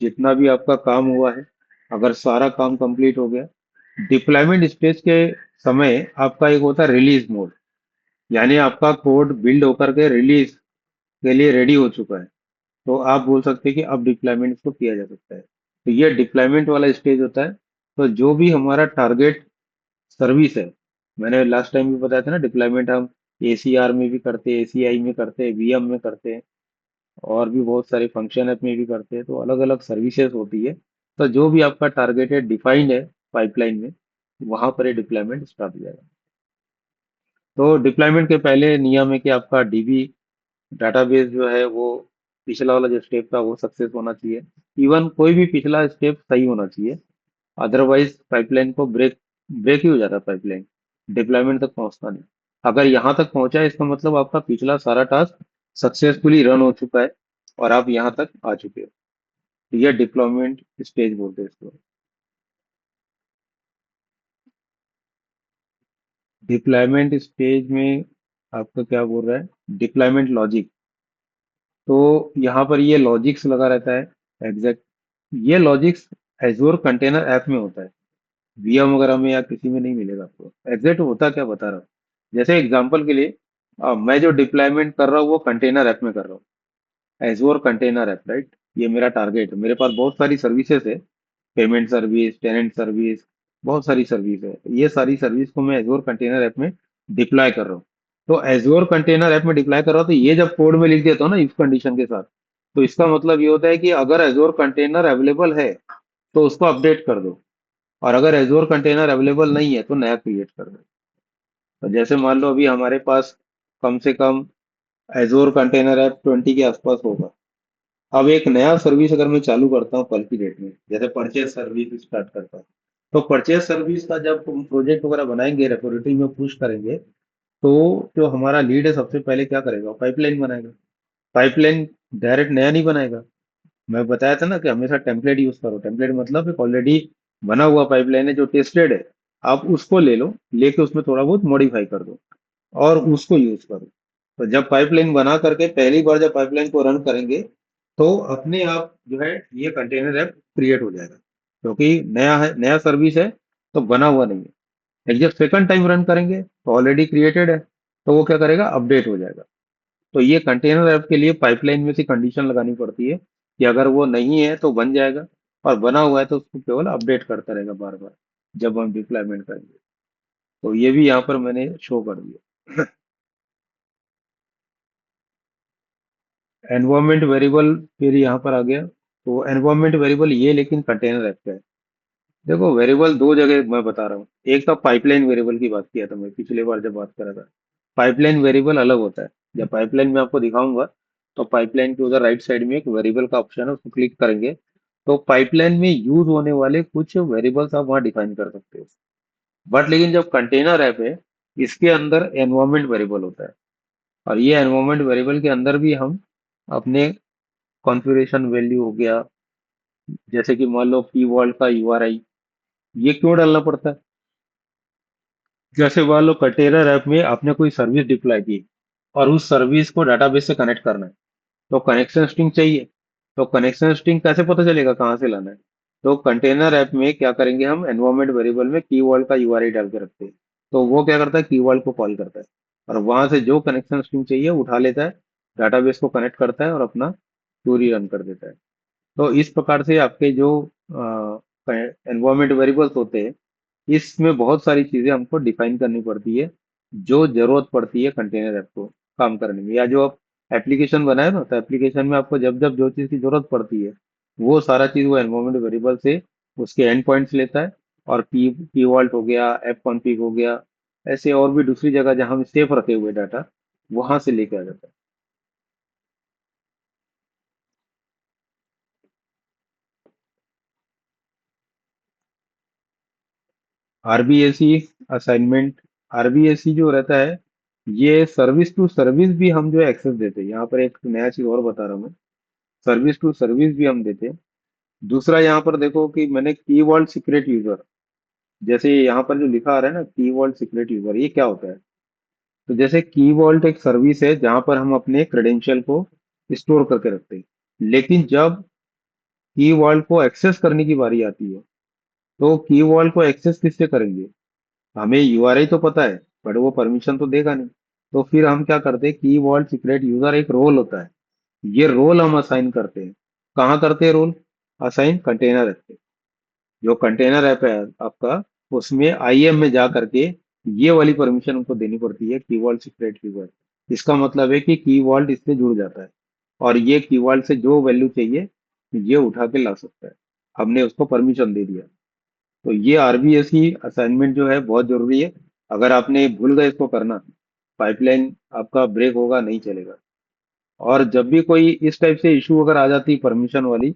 जितना भी आपका काम हुआ है, अगर सारा काम कंप्लीट हो गया, डिप्लॉयमेंट स्टेज के समय आपका एक होता है रिलीज मोड। यानी आपका कोड बिल्ड होकर के रिलीज के लिए रेडी हो चुका है, तो आप बोल सकते हैं कि अब डिप्लॉयमेंट इसको किया जा सकता है। तो ये डिप्लॉयमेंट वाला स्टेज होता है। तो जो भी हमारा टारगेट सर्विस है, मैंने लास्ट टाइम भी बताया था ना, डिप्लॉयमेंट हम एसीआर में भी करते हैं, एसीआई में करते हैं, वीएम में करते हैं, और भी बहुत सारे फंक्शन ऐप में भी करते हैं। तो अलग अलग सर्विसेज होती है। तो जो भी आपका टारगेटेड डिफाइंड है पाइपलाइन में, वहां पर ये डिप्लॉयमेंट स्टार्ट हो जाएगा। तो डिप्लॉयमेंट के पहले नियम है कि आपका डीबी डाटाबेस जो है वो, पिछला वाला जो स्टेप था वो सक्सेस होना चाहिए। इवन कोई भी पिछला स्टेप सही होना चाहिए, अदरवाइज पाइपलाइन को ब्रेक ही हो जाता है पाइपलाइन, डिप्लॉयमेंट तक पहुंचता नहीं। अगर यहाँ तक पहुंचा है, इसका मतलब आपका पिछला सारा टास्क सक्सेसफुली रन हो चुका है और आप यहाँ तक आ चुके हो। तो ये डिप्लॉयमेंट स्टेज बोलते हैं इसको। डिप्लॉयमेंट स्टेज में आपका क्या बोल रहा है, डिप्लॉयमेंट लॉजिक। तो यहाँ पर ये लॉजिक्स लगा रहता है, एग्जैक्ट। ये लॉजिक्स एजोर कंटेनर ऐप में होता है, वीएम वगैरह में या किसी में नहीं मिलेगा आपको। एग्जैक्ट होता क्या बता रहा हूँ। जैसे एग्जांपल के लिए, मैं जो डिप्लॉयमेंट कर रहा हूँ वो कंटेनर ऐप में कर रहा हूँ, एजोर कंटेनर ऐप, राइट। ये मेरा टारगेट है, मेरे पास बहुत सारी सर्विसेज है, पेमेंट सर्विस, टेनेंट सर्विस, बहुत सारी सर्विस है। ये सारी सर्विस को मैं एजोर कंटेनर ऐप में डिप्लॉय कर रहा हूँ। तो एजोर कंटेनर ऐप में डिप्लॉय कर रहा हूँ, तो ये जब कोड में लिख देता हूँ ना इफ कंडीशन के साथ, तो इसका मतलब ये होता है कि अगर एजोर कंटेनर अवेलेबल है तो उसको अपडेट कर दो, और अगर एजोर कंटेनर अवेलेबल नहीं है तो नया क्रिएट कर दो। तो जैसे मान लो अभी हमारे पास कम से कम एजोर कंटेनर ऐप 20 के आसपास होगा। अब एक नया सर्विस अगर मैं चालू करता हूँ कल की डेट में, जैसे परचेज सर्विस स्टार्ट करता हूँ, तो परचेज सर्विस का जब हम प्रोजेक्ट वगैरह बनाएंगे, रेपोजिटरी में पुश करेंगे, तो जो हमारा लीड है सबसे पहले क्या करेगा, पाइपलाइन बनाएगा। पाइपलाइन डायरेक्ट नया नहीं बनाएगा। मैं बताया था ना कि हमेशा टेम्पलेट यूज करो। टेम्पलेट मतलब एक ऑलरेडी बना हुआ पाइपलाइन है जो टेस्टेड है, आप उसको ले लो, लेके उसमें थोड़ा बहुत मॉडिफाई कर दो और उसको यूज करो। तो जब पाइपलाइन बना करके पहली बार जब पाइपलाइन को रन करेंगे, तो अपने आप जो है ये कंटेनर ऐप क्रिएट हो जाएगा, क्योंकि नया है, नया सर्विस है, तो बना हुआ नहीं है। एक जब सेकंड टाइम रन करेंगे तो ऑलरेडी क्रिएटेड है, तो वो क्या करेगा, अपडेट हो जाएगा। तो ये कंटेनर ऐप के लिए पाइपलाइन में से कंडीशन लगानी पड़ती है कि अगर वो नहीं है तो बन जाएगा, और बना हुआ है तो उसको केवल अपडेट करता रहेगा बार बार जब हम डिप्लॉयमेंट करेंगे। तो ये भी यहाँ पर मैंने शो कर दिया। एनवायरमेंट वेरिएबल फिर यहाँ पर आ गया। तो एनवायरमेंट वेरिएबल ये लेकिन कंटेनर ऐप का है। देखो वेरिएबल दो जगह मैं बता रहा हूँ। एक तो पाइपलाइन वेरिएबल की बात किया था मैं पिछले बार जब बात करा था। पाइपलाइन वेरिएबल अलग होता है। जब पाइपलाइन में आपको दिखाऊंगा, तो पाइपलाइन के उधर राइट साइड में एक वेरिएबल का ऑप्शन है, उसको क्लिक करेंगे तो पाइपलाइन में यूज होने वाले कुछ वेरिएबल्स आप वहाँ डिफाइन कर सकते हो। बट लेकिन जब कंटेनर ऐप है, इसके अंदर एनवायरमेंट वेरिएबल होता है, और ये एनवायरमेंट वेरिएबल के अंदर भी हम अपने कॉन्फ़िगरेशन वैल्यू हो गया, जैसे कि मान लो कीवर्ड का यूआरआई, ये क्यों डालना पड़ता है। जैसे मान लो कंटेनर ऐप में आपने कोई सर्विस डिप्लॉय की और उस सर्विस को डाटाबेस से कनेक्ट करना है, तो कनेक्शन स्ट्रिंग चाहिए। तो कनेक्शन स्ट्रिंग कैसे पता चलेगा कहाँ से लाना है। तो कंटेनर ऐप में क्या करेंगे, हम एनवायरमेंट वेरिएबल में कीवर्ड का यूआरआई डाल के रखते हैं। तो वो क्या करता है, कीवर्ड को कॉल करता है और वहां से जो कनेक्शन स्ट्रिंग चाहिए उठा लेता है, डाटाबेस को कनेक्ट करता है और अपना क्वेरी रन कर देता है। तो इस प्रकार से आपके जो एनवायरमेंट वेरिएबल्स होते हैं, इसमें बहुत सारी चीजें हमको डिफाइन करनी पड़ती है, जो जरूरत पड़ती है कंटेनर ऐप को काम करने में। या जो आप एप्लीकेशन बनाए ना, तो एप्लीकेशन में आपको जब जब जो चीज़ की जरूरत पड़ती है, वो सारा चीज़ वो एनवायरमेंट वेरिएबल से उसके एंड पॉइंट्स लेता है। और की वॉल्ट हो गया, एप कॉन्फ़िग हो गया, ऐसे और भी दूसरी जगह जहाँ हम सेफ रखे हुए डाटा, वहां से लेके आ जाता है। आरबीएसई असाइनमेंट, आरबीएसई जो रहता है, ये सर्विस टू सर्विस भी हम जो एक्सेस देते हैं। यहाँ पर एक नया चीज और बता रहा हूँ मैं, सर्विस टू सर्विस भी हम देते हैं। दूसरा यहाँ पर देखो कि मैंने कीवर्ड सीक्रेट यूजर, जैसे यहाँ पर जो लिखा आ रहा है ना कीवर्ड सीक्रेट यूजर, ये क्या होता है। तो जैसे की वॉल्ट एक सर्विस है जहां पर हम अपने क्रेडेंशियल को स्टोर करके रखते हैं, लेकिन जब की वॉल्ट को एक्सेस करने की बारी आती है, तो की वॉल्ट को एक्सेस किससे करेंगे? हमें यूआरआई तो पता है, बट वो परमिशन तो देगा नहीं। तो फिर हम क्या करते हैं, की वॉल्ट सीक्रेट यूजर एक रोल होता है, ये रोल हम असाइन करते हैं। कहाँ करते हैं रोल असाइन? कंटेनर ऐप पे। जो कंटेनर ऐप है आपका, उसमें आईएम में जा करके ये वाली परमिशन उनको देनी पड़ती है, की वॉल्ट सीक्रेट यूजर। इसका मतलब है कि की वॉल्ट इससे जुड़ जाता है, और ये की वॉल्ट से जो वैल्यू चाहिए ये उठा के ला सकता है। हमने उसको परमिशन दे दिया। तो ये आरबीएस की असाइनमेंट जो है बहुत जरूरी है। अगर आपने भूल गए इसको करना, पाइपलाइन आपका ब्रेक होगा, नहीं चलेगा। और जब भी कोई इस टाइप से इशू अगर आ जाती है परमिशन वाली,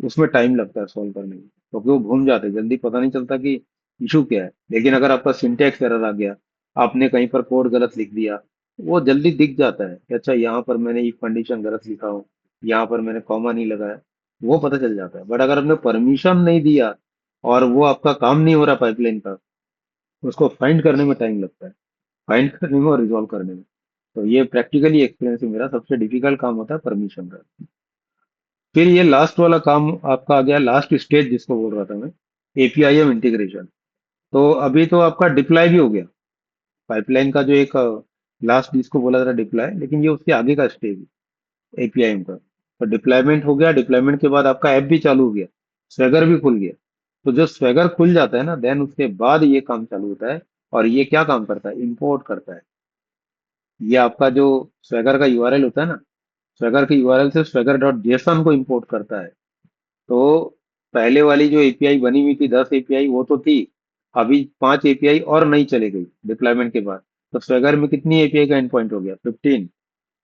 उसमें टाइम लगता है सॉल्व करने में, क्योंकि वो घूम जाते हैं, जल्दी पता नहीं चलता कि इशू क्या है। लेकिन अगर आपका सिंटैक्स एरर आ गया, आपने कहीं पर कोड गलत लिख दिया, वो जल्दी दिख जाता है कि अच्छा यहाँ पर मैंने इफ कंडीशन गलत लिखा हो, यहाँ पर मैंने कॉमा नहीं लगाया, वो पता चल जाता है। बट अगर आपने परमिशन नहीं दिया और वो आपका काम नहीं हो रहा पाइपलाइन का, उसको फाइंड करने में टाइम लगता है, फाइंड करने में और रिजॉल्व करने में। तो ये प्रैक्टिकली एक्सपीरियंस है मेरा, सबसे डिफिकल्ट काम होता है परमिशन का। फिर ये लास्ट वाला काम आपका आ गया, लास्ट स्टेज जिसको बोल रहा था मैं, एपीआईएम इंटीग्रेशन। तो अभी तो आपका डिप्लॉय भी हो गया, पाइपलाइन का जो एक लास्ट जिसको बोला था डिप्लॉय, लेकिन ये उसके आगे का स्टेज है एपीआईएम का। तो डिप्लॉयमेंट हो गया, डिप्लॉयमेंट के बाद आपका ऐप भी चालू हो गया, स्वैगर भी खुल गया। तो जो स्वैगर खुल जाता है ना, देन उसके बाद ये काम चालू होता है। और ये क्या काम करता है? इंपोर्ट करता है। ये आपका जो स्वैगर का यूआरएल होता है ना, स्वैगर के यूआरएल से स्वैगर डॉट जेसन को इंपोर्ट करता है। तो पहले वाली जो एपीआई बनी हुई थी, 10 एपीआई, वो तो थी। अभी 5 एपीआई और नई चली गई डिप्लॉयमेंट के बाद। तो स्वैगर में कितनी एपीआई का एंड पॉइंट हो गया? 15।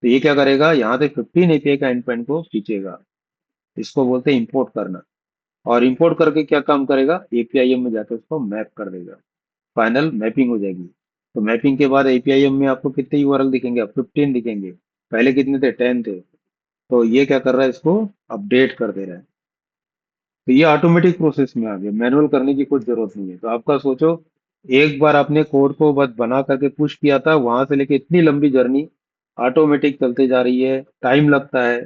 तो ये क्या करेगा, यहाँ से 15 एपीआई का एंड पॉइंट को खींचेगा। इसको बोलते हैं इंपोर्ट करना। और इंपोर्ट करके क्या काम करेगा, एपीआईएम में जाकर उसको मैप कर देगा। फाइनल मैपिंग हो जाएगी। तो मैपिंग के बाद एपीआईएम में आपको कितने यूआरएल दिखेंगे? अब 15 दिखेंगे। पहले कितने थे? 10 थे। तो ये क्या कर रहा है, इसको अपडेट कर दे रहा है। तो ये ऑटोमेटिक प्रोसेस में आ गया, मैनुअल करने की कुछ जरूरत नहीं है। तो आपका सोचो, एक बार आपने कोड को बस बना करके पुश किया था, वहां से लेके इतनी लंबी जर्नी ऑटोमेटिक चलते जा रही है। टाइम लगता है,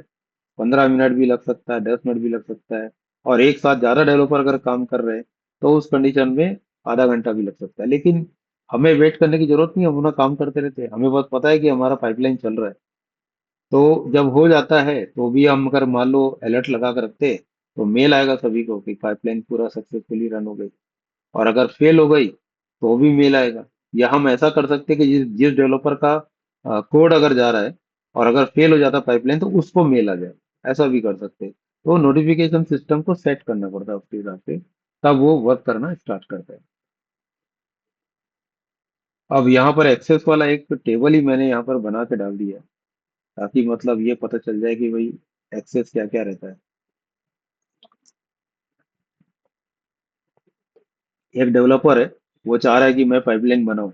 15 मिनट भी लग सकता है, 10 मिनट भी लग सकता है। और एक साथ ज्यादा डेवलपर अगर काम कर रहे हैं, तो उस कंडीशन में आधा घंटा भी लग सकता है। लेकिन हमें वेट करने की जरूरत नहीं है, हम अपना काम करते रहते हैं। हमें बस पता है कि हमारा पाइपलाइन चल रहा है। तो जब हो जाता है तो भी हम अगर मान लो अलर्ट लगा कर रखते, तो मेल आएगा सभी को कि पाइपलाइन पूरा सक्सेसफुली रन हो गई। और अगर फेल हो गई तो भी मेल आएगा। या हम ऐसा कर सकते हैं कि जिस जिस डेवलपर का कोड अगर जा रहा है और अगर फेल हो जाता पाइपलाइन, तो उसको मेल आ जाए। ऐसा भी कर सकते हैं। तो नोटिफिकेशन सिस्टम को सेट करना पड़ता है उसके हिसाब से, तब वो वर्क करना स्टार्ट करता है। अब यहाँ पर एक्सेस वाला एक टेबल ही मैंने यहाँ पर बना के डाल दिया है, ताकि मतलब ये पता चल जाए कि भाई एक्सेस क्या क्या रहता है। एक डेवलपर है, वो चाह रहा है कि मैं पाइपलाइन बनाऊं।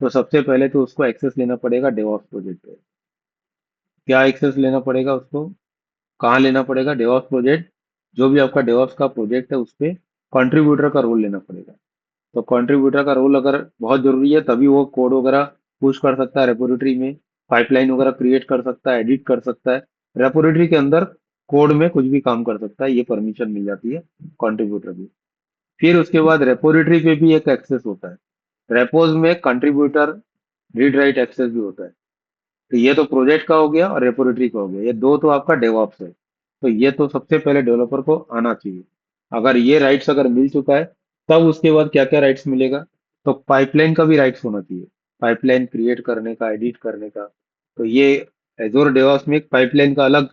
तो सबसे पहले तो उसको एक्सेस लेना पड़ेगा डेवॉप्स प्रोजेक्ट पे। क्या एक्सेस लेना पड़ेगा उसको? कहाँ लेना पड़ेगा? DevOps project. जो भी आपका डेवॉप्स का प्रोजेक्ट है, उस पे कंट्रीब्यूटर का रोल लेना पड़ेगा। तो कंट्रीब्यूटर का रोल अगर बहुत जरूरी है, तभी वो कोड वगैरह पुश कर सकता है रेपोजिटरी में, पाइपलाइन वगैरह क्रिएट कर सकता है, एडिट कर सकता है। रेपोजिटरी के अंदर कोड में कुछ भी काम कर सकता है, ये परमिशन मिल जाती है कंट्रीब्यूटर की। फिर उसके बाद रेपोजिटरी पे भी एक एक्सेस होता है। रेपोज में कंट्रीब्यूटर रीड राइट एक्सेस भी होता है। तो ये तो प्रोजेक्ट का हो गया और रेपोजिटरी का हो गया, ये दो तो आपका डेवॉप्स है। तो ये तो सबसे पहले डेवलपर को आना चाहिए। अगर ये राइट्स अगर मिल चुका है, तब उसके बाद क्या क्या राइट्स मिलेगा? तो पाइपलाइन का भी राइट्स होना चाहिए, पाइपलाइन क्रिएट करने का, एडिट करने का। तो ये एजोर डेवॉप्स में एक पाइपलाइन का अलग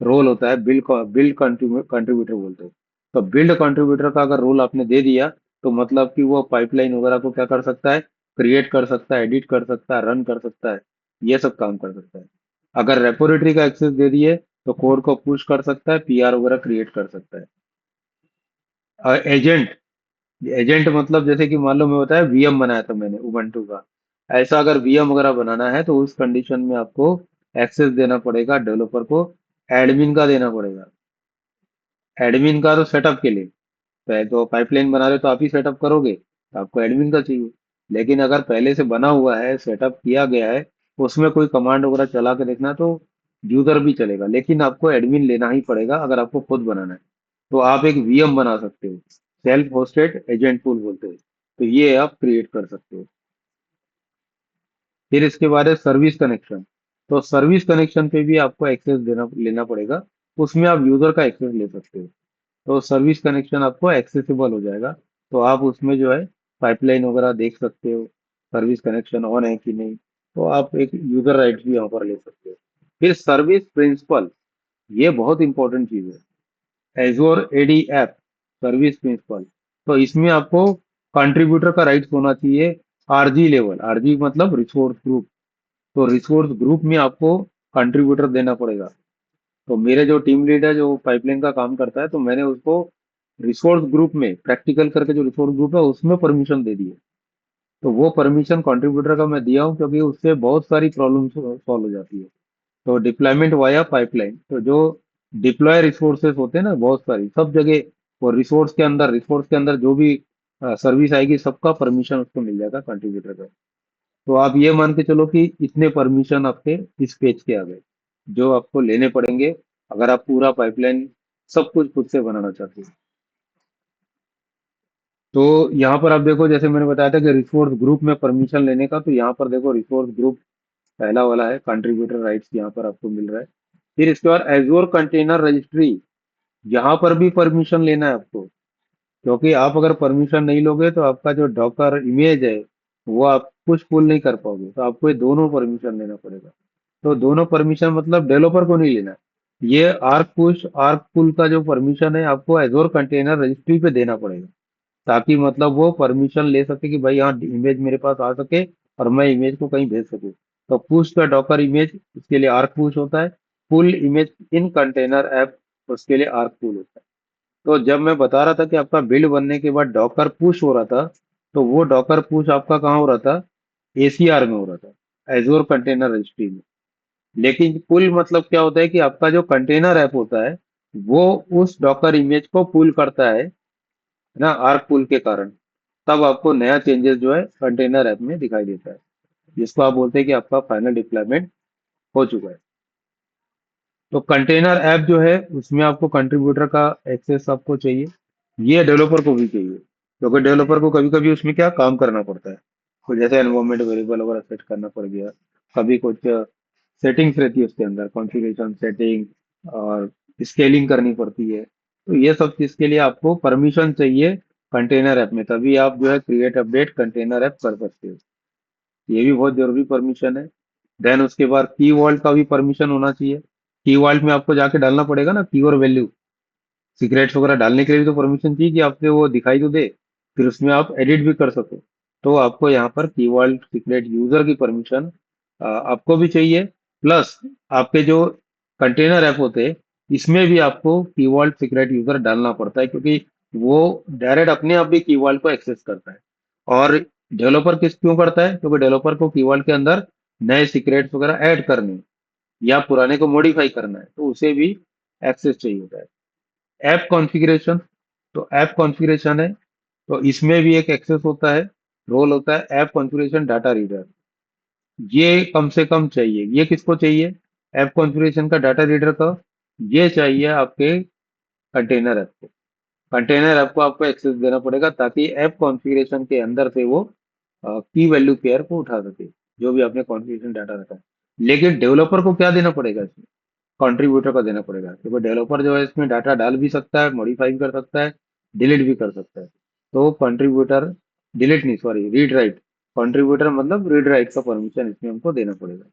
रोल होता है, बिल्ड बिल्ड कंट्रीब्यूटर बोलते हैं। तो बिल्ड कंट्रीब्यूटर का अगर रोल आपने दे दिया, तो मतलब कि वो पाइपलाइन वगैरह को क्या कर सकता है? क्रिएट कर सकता है, एडिट कर सकता है, रन कर सकता है, ये सब काम कर सकता है। अगर रेपोजिटरी का एक्सेस दे दिए, तो कोड को पुश कर सकता है, पीआर वगैरह क्रिएट कर सकता है। एजेंट, एजेंट मतलब जैसे कि मान लो मैं बताया वीएम बनाया था मैंने उबंटू का। ऐसा अगर वीएम वगैरह बनाना है, तो उस कंडीशन में आपको एक्सेस देना पड़ेगा डेवलपर को, एडमिन का देना पड़ेगा। एडमिन का तो सेटअप के लिए, तो पाइपलाइन बना रहे हो तो आप ही सेटअप करोगे, तो आपको एडमिन का चाहिए। लेकिन अगर पहले से बना हुआ है, सेटअप किया गया है, उसमें कोई कमांड वगैरह चला के देखना तो यूजर भी चलेगा, लेकिन आपको एडमिन लेना ही पड़ेगा अगर आपको खुद बनाना है। तो आप एक वीएम बना सकते हो, सेल्फ होस्टेड एजेंट पूल बोलते हैं। तो ये आप क्रिएट कर सकते हो। फिर इसके बाद है सर्विस कनेक्शन। तो सर्विस कनेक्शन पे भी आपको एक्सेस देना लेना पड़ेगा। उसमें आप यूजर का एक्सेस ले सकते हो। तो सर्विस कनेक्शन आपको एक्सेसिबल हो जाएगा। तो आप उसमें जो है पाइपलाइन वगैरह देख सकते हो, सर्विस कनेक्शन ऑन है कि नहीं। तो आप एक यूजर राइट्स भी यहाँ पर ले सकते हो। फिर सर्विस प्रिंसिपल, ये बहुत इंपॉर्टेंट चीज है। Azure AD app service principal. तो इसमें आपको कंट्रीब्यूटर का राइट्स होना चाहिए। आरजी लेवल, आरजी मतलब रिसोर्स ग्रुप। तो रिसोर्स ग्रुप में आपको कंट्रीब्यूटर देना पड़ेगा। तो मेरे जो टीम लीड है जो पाइपलाइन का काम करता है, तो मैंने उसको रिसोर्स ग्रुप में प्रैक्टिकल करके जो रिसोर्स ग्रुप है उसमें परमिशन दे दी है। तो वो परमिशन कंट्रीब्यूटर का मैं दिया हूँ, क्योंकि उससे बहुत सारी प्रॉब्लम सॉल्व हो जाती है। तो डिप्लॉयमेंट वाया पाइपलाइन, तो जो डिप्लॉय रिसोर्सेस होते हैं ना बहुत सारी सब जगह, वो रिसोर्स के अंदर जो भी सर्विस आएगी सबका परमिशन उसको मिल जाएगा कंट्रीब्यूटर का। तो आप ये मान के चलो कि इतने परमिशन आपके इस पेज के आ गए, जो आपको लेने पड़ेंगे अगर आप पूरा पाइपलाइन सब कुछ खुद से बनाना चाहते हो। तो यहाँ पर आप देखो, जैसे मैंने बताया था कि रिसोर्स ग्रुप में परमिशन लेने का, तो यहाँ पर देखो रिसोर्स ग्रुप पहला वाला है, कंट्रीब्यूटर राइट्स यहाँ पर आपको मिल रहा है। फिर इसके बाद एजोर कंटेनर रजिस्ट्री, यहाँ पर भी परमिशन लेना है आपको। क्योंकि आप अगर परमिशन नहीं लोगे तो आपका जो डॉकर इमेज है वो आप पुश पुल नहीं कर पाओगे, तो आपको ये दोनों परमिशन लेना पड़ेगा। तो दोनों परमिशन मतलब डेवलपर को नहीं लेना, ये आर्क पुश आर्क पुल का जो परमिशन है आपको एजोर कंटेनर रजिस्ट्री पे देना पड़ेगा, ताकि मतलब वो परमिशन ले सके कि भाई यहाँ इमेज मेरे पास आ सके और मैं इमेज को कहीं भेज सकूँ। तो पुश का डॉकर इमेज उसके लिए आर्क पुश होता है, पुल इमेज इन कंटेनर ऐप उसके लिए आर्क पुल होता है। तो जब मैं बता रहा था कि आपका बिल्ड बनने के बाद डॉकर पुश हो रहा था, तो वो डॉकर पुश आपका कहाँ हो रहा था, एसीआर में हो रहा था, एजोर कंटेनर रजिस्ट्री में। लेकिन पुल मतलब क्या होता है कि आपका जो कंटेनर ऐप होता है वो उस डॉकर इमेज को पुल करता है ना, आर्क पुल के कारण। तब आपको नया चेंजेस जो है कंटेनर ऐप में दिखाई देता है, जिसको आप बोलते हैं कि आपका फाइनल डिप्लॉयमेंट हो चुका है। तो कंटेनर ऐप जो है उसमें आपको कंट्रीब्यूटर का एक्सेस आपको चाहिए, ये डेवलपर को भी चाहिए, क्योंकि डेवलपर को कभी कभी उसमें क्या काम करना पड़ता है। तो जैसे एनवायरमेंट वेरिएबल वगैरह सेट करना पड़ गया, कभी कुछ सेटिंग्स रहती है उसके अंदर, कॉन्फ़िगरेशन सेटिंग और स्केलिंग करनी पड़ती है। तो ये सब चीज़ के लिए आपको परमिशन चाहिए कंटेनर ऐप में, तभी आप जो है क्रिएट अपडेट कंटेनर ऐप कर सकते हो। ये भी बहुत जरूरी परमिशन है। देन उसके बाद की वॉल्ट का भी परमिशन होना चाहिए। की वॉल्ट में आपको जाके डालना पड़ेगा ना की और वैल्यू, सीक्रेट्स वगैरह डालने के लिए भी तो परमिशन चाहिए कि आपके वो दिखाई तो दे, फिर उसमें आप एडिट भी कर सको। तो आपको यहाँ पर की वॉल्ट सीक्रेट यूजर की परमिशन आपको भी चाहिए। प्लस आपके जो कंटेनर ऐप होते हैं इसमें भी आपको की वॉल्ट सीक्रेट यूजर डालना पड़ता है, क्योंकि वो डायरेक्ट अपने आप भी की वॉल्ट को एक्सेस करता है। और डेवलपर किस क्यों करता है, क्योंकि डेवलपर को की वॉल्ट के अंदर नए सीक्रेट्स वगैरह ऐड करने हैं या पुराने को मॉडिफाई करना है, तो उसे भी एक्सेस चाहिए होता है। ऐप कॉन्फ़िगरेशन, तो ऐप कॉन्फ़िगरेशन है, तो इसमें भी एक एक्सेस होता है, रोल होता है ऐप कॉन्फ़िगरेशन डाटा रीडर। ये कम से कम चाहिए, ये किसको चाहिए, ऐप कॉन्फ़िगरेशन का डाटा रीडर का, ये चाहिए आपके कंटेनर ऐप को। कंटेनर ऐप को आपको एक्सेस देना पड़ेगा ताकि ऐप कॉन्फ़िगरेशन के अंदर से वो की वैल्यू पेयर को उठा सके, जो भी आपने कॉन्फ़िगरेशन डाटा रखा है। लेकिन डेवलपर को क्या देना पड़ेगा इसमें, कंट्रीब्यूटर का देना पड़ेगा, क्योंकि डेवलपर जो है इसमें डाटा डाल भी सकता है, मॉडिफाई भी कर सकता है, डिलीट भी कर सकता है। तो कंट्रीब्यूटर, डिलीट नहीं सॉरी रीड राइट, कंट्रीब्यूटर मतलब रीड राइट का परमिशन इसमें हमको देना पड़ेगा।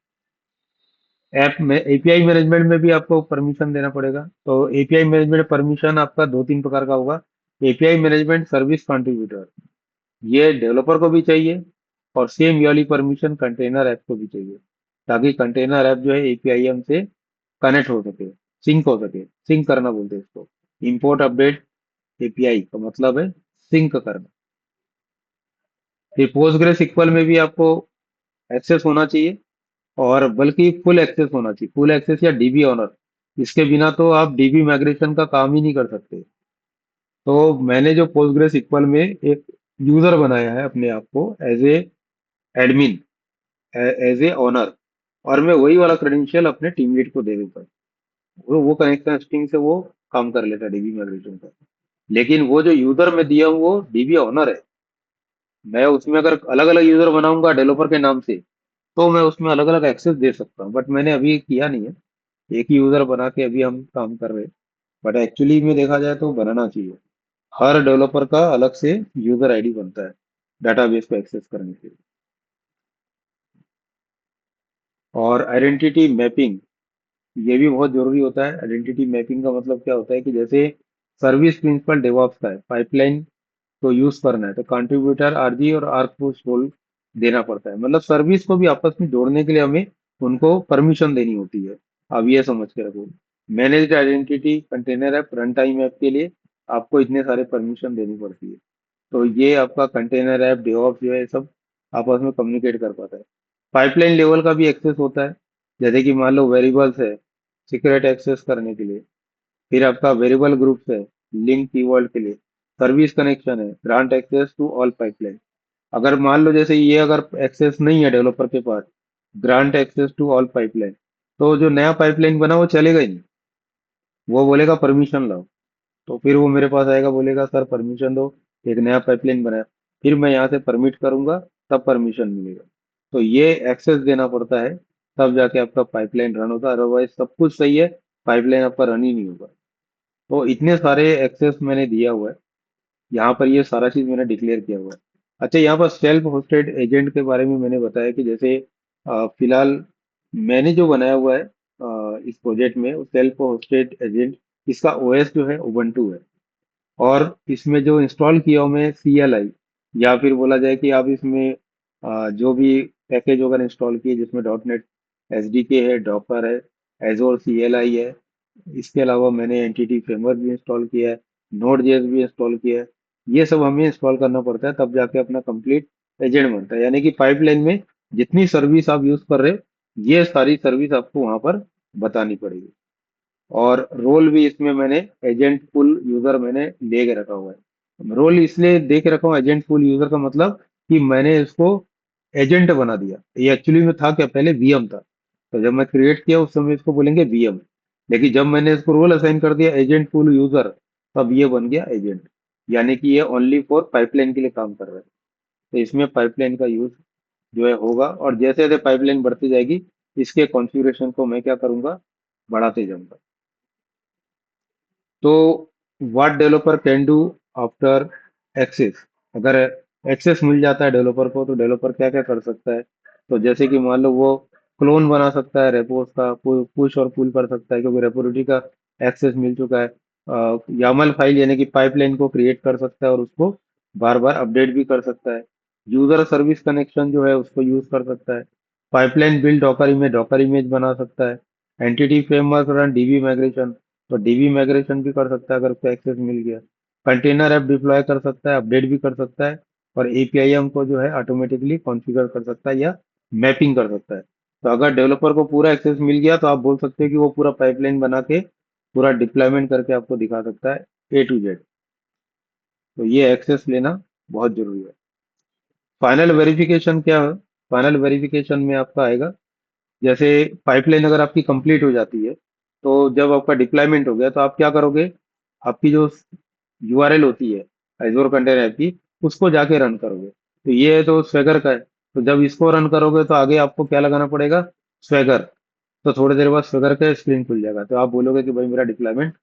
ऐप में एपीआई मैनेजमेंट में भी आपको परमिशन देना पड़ेगा। तो एपीआई मैनेजमेंट परमिशन आपका दो तीन प्रकार का होगा। एपीआई मैनेजमेंट सर्विस कंट्रीब्यूटर, ये डेवलपर को भी चाहिए, और सेम ये वाली परमिशन कंटेनर ऐप को भी चाहिए, ताकि कंटेनर ऐप जो है एपीआईएम से कनेक्ट हो सके, सिंक हो सके। सिंक करना बोलते हैं इसको, इंपोर्ट अपडेट एपीआई का मतलब है सिंक करना। फिर पोस्टग्रेस इक्वल में भी आपको एक्सेस होना चाहिए, और बल्कि फुल एक्सेस होना चाहिए, फुल एक्सेस या डीबी ऑनर। इसके बिना तो आप डीबी माइग्रेशन का काम ही नहीं कर सकते। तो मैंने जो पोस्टग्रेस इक्वल में एक यूजर बनाया है अपने आप को as a admin, as a owner, और मैं वही वाला क्रेडेंशियल अपने टीम लीड को दे देता हूँ। वो कनेक्शन स्ट्रिंग से वो काम कर लेता है डीबी माइग्रेशन का। लेकिन वो जो यूजर मैं दिया हूँ वो डीबी ओनर है। मैं उसमें अगर अलग अलग यूजर बनाऊंगा डेवलपर के नाम से, तो मैं उसमें अलग अलग एक्सेस दे सकता हूँ, बट मैंने अभी किया नहीं है। एक ही यूजर बना के अभी हम काम कर रहे हैं। बट एक्चुअली में देखा जाए तो बनाना चाहिए। हर डेवलपर का अलग से यूजर आईडी बनता है डाटाबेस को एक्सेस करने के लिए। और आइडेंटिटी मैपिंग, ये भी बहुत जरूरी होता है। आइडेंटिटी मैपिंग का मतलब क्या होता है कि जैसे सर्विस प्रिंसिपल डेवॉप्स का है, पाइपलाइन को यूज करना है तो कंट्रीब्यूटर आरजी और आर्क पुश रोल देना पड़ता है। मतलब सर्विस को भी आपस में जोड़ने के लिए हमें उनको परमिशन देनी होती है। अब ये समझ के रखो, managed identity container app run time app के लिए आपको इतने सारे परमिशन देनी पड़ती है। तो ये आपका कंटेनर ऐप डेवऑप्स जो है, ये सब आपस में कम्युनिकेट कर पाता है। पाइपलाइन लेवल का भी एक्सेस होता है। जैसे कि मान लो वेरिएबल्स है, सीक्रेट एक्सेस करने के लिए। फिर आपका वेरिएबल ग्रुप्स है, लिंक कीवर्ड के लिए। सर्विस कनेक्शन है, grant access to all pipeline. अगर मान लो जैसे ये अगर एक्सेस नहीं है डेवलपर के पास, grant access to all pipeline, तो जो नया पाइपलाइन बना वो चलेगा ही नहीं। वो बोलेगा परमिशन लो। तो फिर वो मेरे पास आएगा, बोलेगा सर परमिशन दो, एक नया पाइपलाइन बनाया। फिर मैं यहाँ से परमिट करूंगा, तब परमिशन मिलेगा। तो ये एक्सेस देना पड़ता है, तब जाके आपका पाइपलाइन रन होता है। अदरवाइज सब कुछ सही है, पाइपलाइन आपका रन ही नहीं होगा। तो इतने सारे एक्सेस मैंने दिया हुआ है यहाँ पर, ये सारा चीज मैंने डिक्लेयर किया हुआ है। अच्छा, यहाँ पर सेल्फ होस्टेड एजेंट के बारे में मैंने बताया कि जैसे फिलहाल मैंने जो बनाया हुआ है इस प्रोजेक्ट में, सेल्फ होस्टेड एजेंट, इसका ओएस जो है उबंटू है। और इसमें जो इंस्टॉल किया हूं मैं CLI, या फिर बोला जाए कि आप इसमें जो भी पैकेज वगैरह इंस्टॉल किए जिसमें डॉट नेट SDK है, डॉकर है, एजोर CLI है। इसके अलावा मैंने एंटिटी फ्रेमवर्क भी इंस्टॉल किया है, नोड जेएस भी इंस्टॉल किया है। ये सब हमें इंस्टॉल करना पड़ता है, तब जाके अपना कंप्लीट एजेंट बनता है। यानी कि पाइपलाइन में जितनी सर्विस आप यूज कर रहे हो, ये सारी सर्विस आपको वहां पर बतानी पड़ेगी। और रोल भी इसमें मैंने एजेंट पुल यूजर मैंने दे के रखा हुआ है। रोल इसलिए दे के रखा हूँ एजेंट पुल यूजर का मतलब कि मैंने इसको एजेंट बना दिया। ये एक्चुअली में था क्या, पहले VM था। तो जब मैं क्रिएट किया उस समय इसको बोलेंगे VM। लेकिन जब मैंने इसको रोल असाइन कर दिया एजेंट पुल यूजर, तब ये बन गया एजेंट। यानी कि ये ओनली फॉर पाइपलाइन के लिए काम कर रहा है। तो इसमें पाइपलाइन का यूज जो है होगा, और जैसे जैसे पाइपलाइन बढ़ती जाएगी, इसके कॉन्फ़िगरेशन को मैं क्या करूंगा, बढ़ाते जाऊंगा। तो what developer can do after access, अगर एक्सेस मिल जाता है डेवलपर को, तो डेवलपर क्या क्या कर सकता है। तो जैसे कि मान लो वो क्लोन बना सकता है रेपोस का, पुश और पुल कर सकता है क्योंकि रेपोजिटरी का एक्सेस मिल चुका है। YAML फाइल यानी कि पाइपलाइन को क्रिएट कर सकता है और उसको बार बार अपडेट भी कर सकता है। यूजर सर्विस कनेक्शन जो है उसको यूज कर सकता है। पाइपलाइन बिल्ड डॉकर इमेज बना सकता है। Entity framework run dB migration, तो डीबी माइग्रेशन भी कर सकता है अगर उसको एक्सेस मिल गया। कंटेनर ऐप डिप्लॉय कर सकता है, अपडेट भी कर सकता है। और APIM को जो है ऑटोमेटिकली कॉन्फ़िगर कर सकता है या मैपिंग कर सकता है। तो अगर डेवलपर को पूरा एक्सेस मिल गया तो आप बोल सकते हो कि वो पूरा पाइपलाइन बना के पूरा डिप्लॉयमेंट करके आपको दिखा सकता है A to Z। तो ये एक्सेस लेना बहुत जरूरी है। फाइनल वेरिफिकेशन क्या है? फाइनल वेरिफिकेशन में आपका आएगा, जैसे पाइपलाइन अगर आपकी कंप्लीट हो जाती है, तो जब आपका डिप्लॉयमेंट हो गया तो आप क्या करोगे, आपकी जो URL होती है एजोर कंटेनर ऐप की, उसको जाके रन करोगे। तो ये है तो स्वेगर का है। तो जब इसको रन करोगे तो आगे आपको क्या लगाना पड़ेगा, स्वेगर। तो थोड़ी देर बाद स्वेगर का स्क्रीन खुल जाएगा, तो आप बोलोगे कि भाई मेरा डिप्लॉयमेंट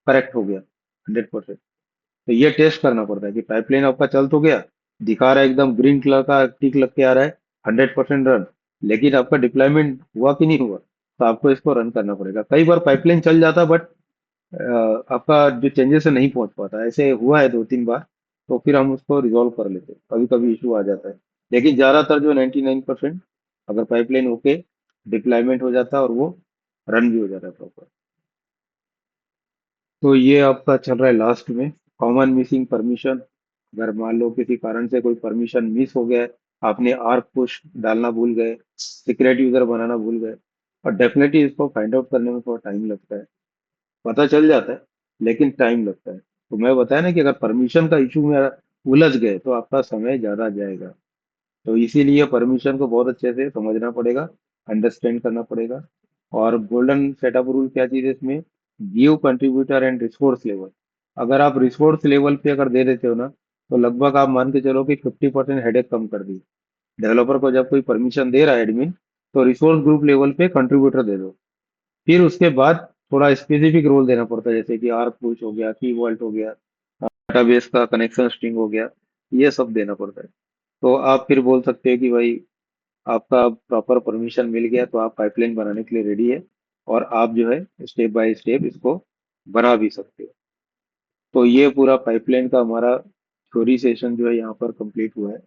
करेक्ट हो गया 100%। तो ये टेस्ट करना पड़ता है कि पाइपलाइन आपका चल तो गया, दिखा रहा है एकदम ग्रीन कलर का टिक लग के आ रहा है, 100% रन। लेकिन आपका डिप्लॉयमेंट हुआ कि नहीं हुआ, तो आपको इसको रन करना पड़ेगा। कई बार पाइपलाइन चल जाता, बट आपका जो चेंजेस है नहीं पहुंच पाता, ऐसे हुआ है 2-3 बार। तो फिर हम उसको रिजॉल्व कर लेते हैं, कभी कभी इशू आ जाता है। लेकिन ज्यादातर जो 99%, अगर पाइपलाइन ओके, डिप्लॉयमेंट हो जाता है और वो रन भी हो जाता है प्रॉपर। तो ये आपका चल रहा है लास्ट में, कॉमन मिसिंग परमिशन। अगर मान लो किसी कारण से कोई परमिशन मिस हो गया है, आपने आर्क पुश डालना भूल गए, सीक्रेट यूजर बनाना भूल गए, और डेफिनेटली इसको फाइंड आउट करने में थोड़ा टाइम लगता है। पता चल जाता है लेकिन टाइम लगता है। तो मैं बताया ना कि अगर परमिशन का इशू में उलझ गए तो आपका समय ज्यादा जाएगा। तो इसीलिए परमिशन को बहुत अच्छे से समझना पड़ेगा, अंडरस्टैंड करना पड़ेगा। और गोल्डन सेटअप रूल क्या चीज है इसमें? Give contributor and resource level. अगर आप रिसोर्स लेवल पे अगर दे देते हो ना, तो लगभग आप मान के चलो कि 50% हेडेक कम कर दी। डेवलपर को जब कोई परमिशन दे रहा है एडमिन, तो रिसोर्स ग्रुप लेवल पे कंट्रीब्यूटर दे दो। फिर उसके बाद थोड़ा स्पेसिफिक रोल देना पड़ता है, जैसे कि आर पुश हो गया, की वॉल्ट हो गया, डेटाबेस का कनेक्शन स्ट्रिंग हो गया, ये सब देना पड़ता है। तो आप फिर बोल सकते हैं कि भाई आपका प्रॉपर परमिशन मिल गया, तो आप पाइपलाइन बनाने के लिए रेडी है, और आप जो है स्टेप बाय स्टेप इसको बना भी सकते हो। तो ये पूरा पाइपलाइन का हमारा थ्योरी सेशन जो है यहाँ पर कंप्लीट हुआ है।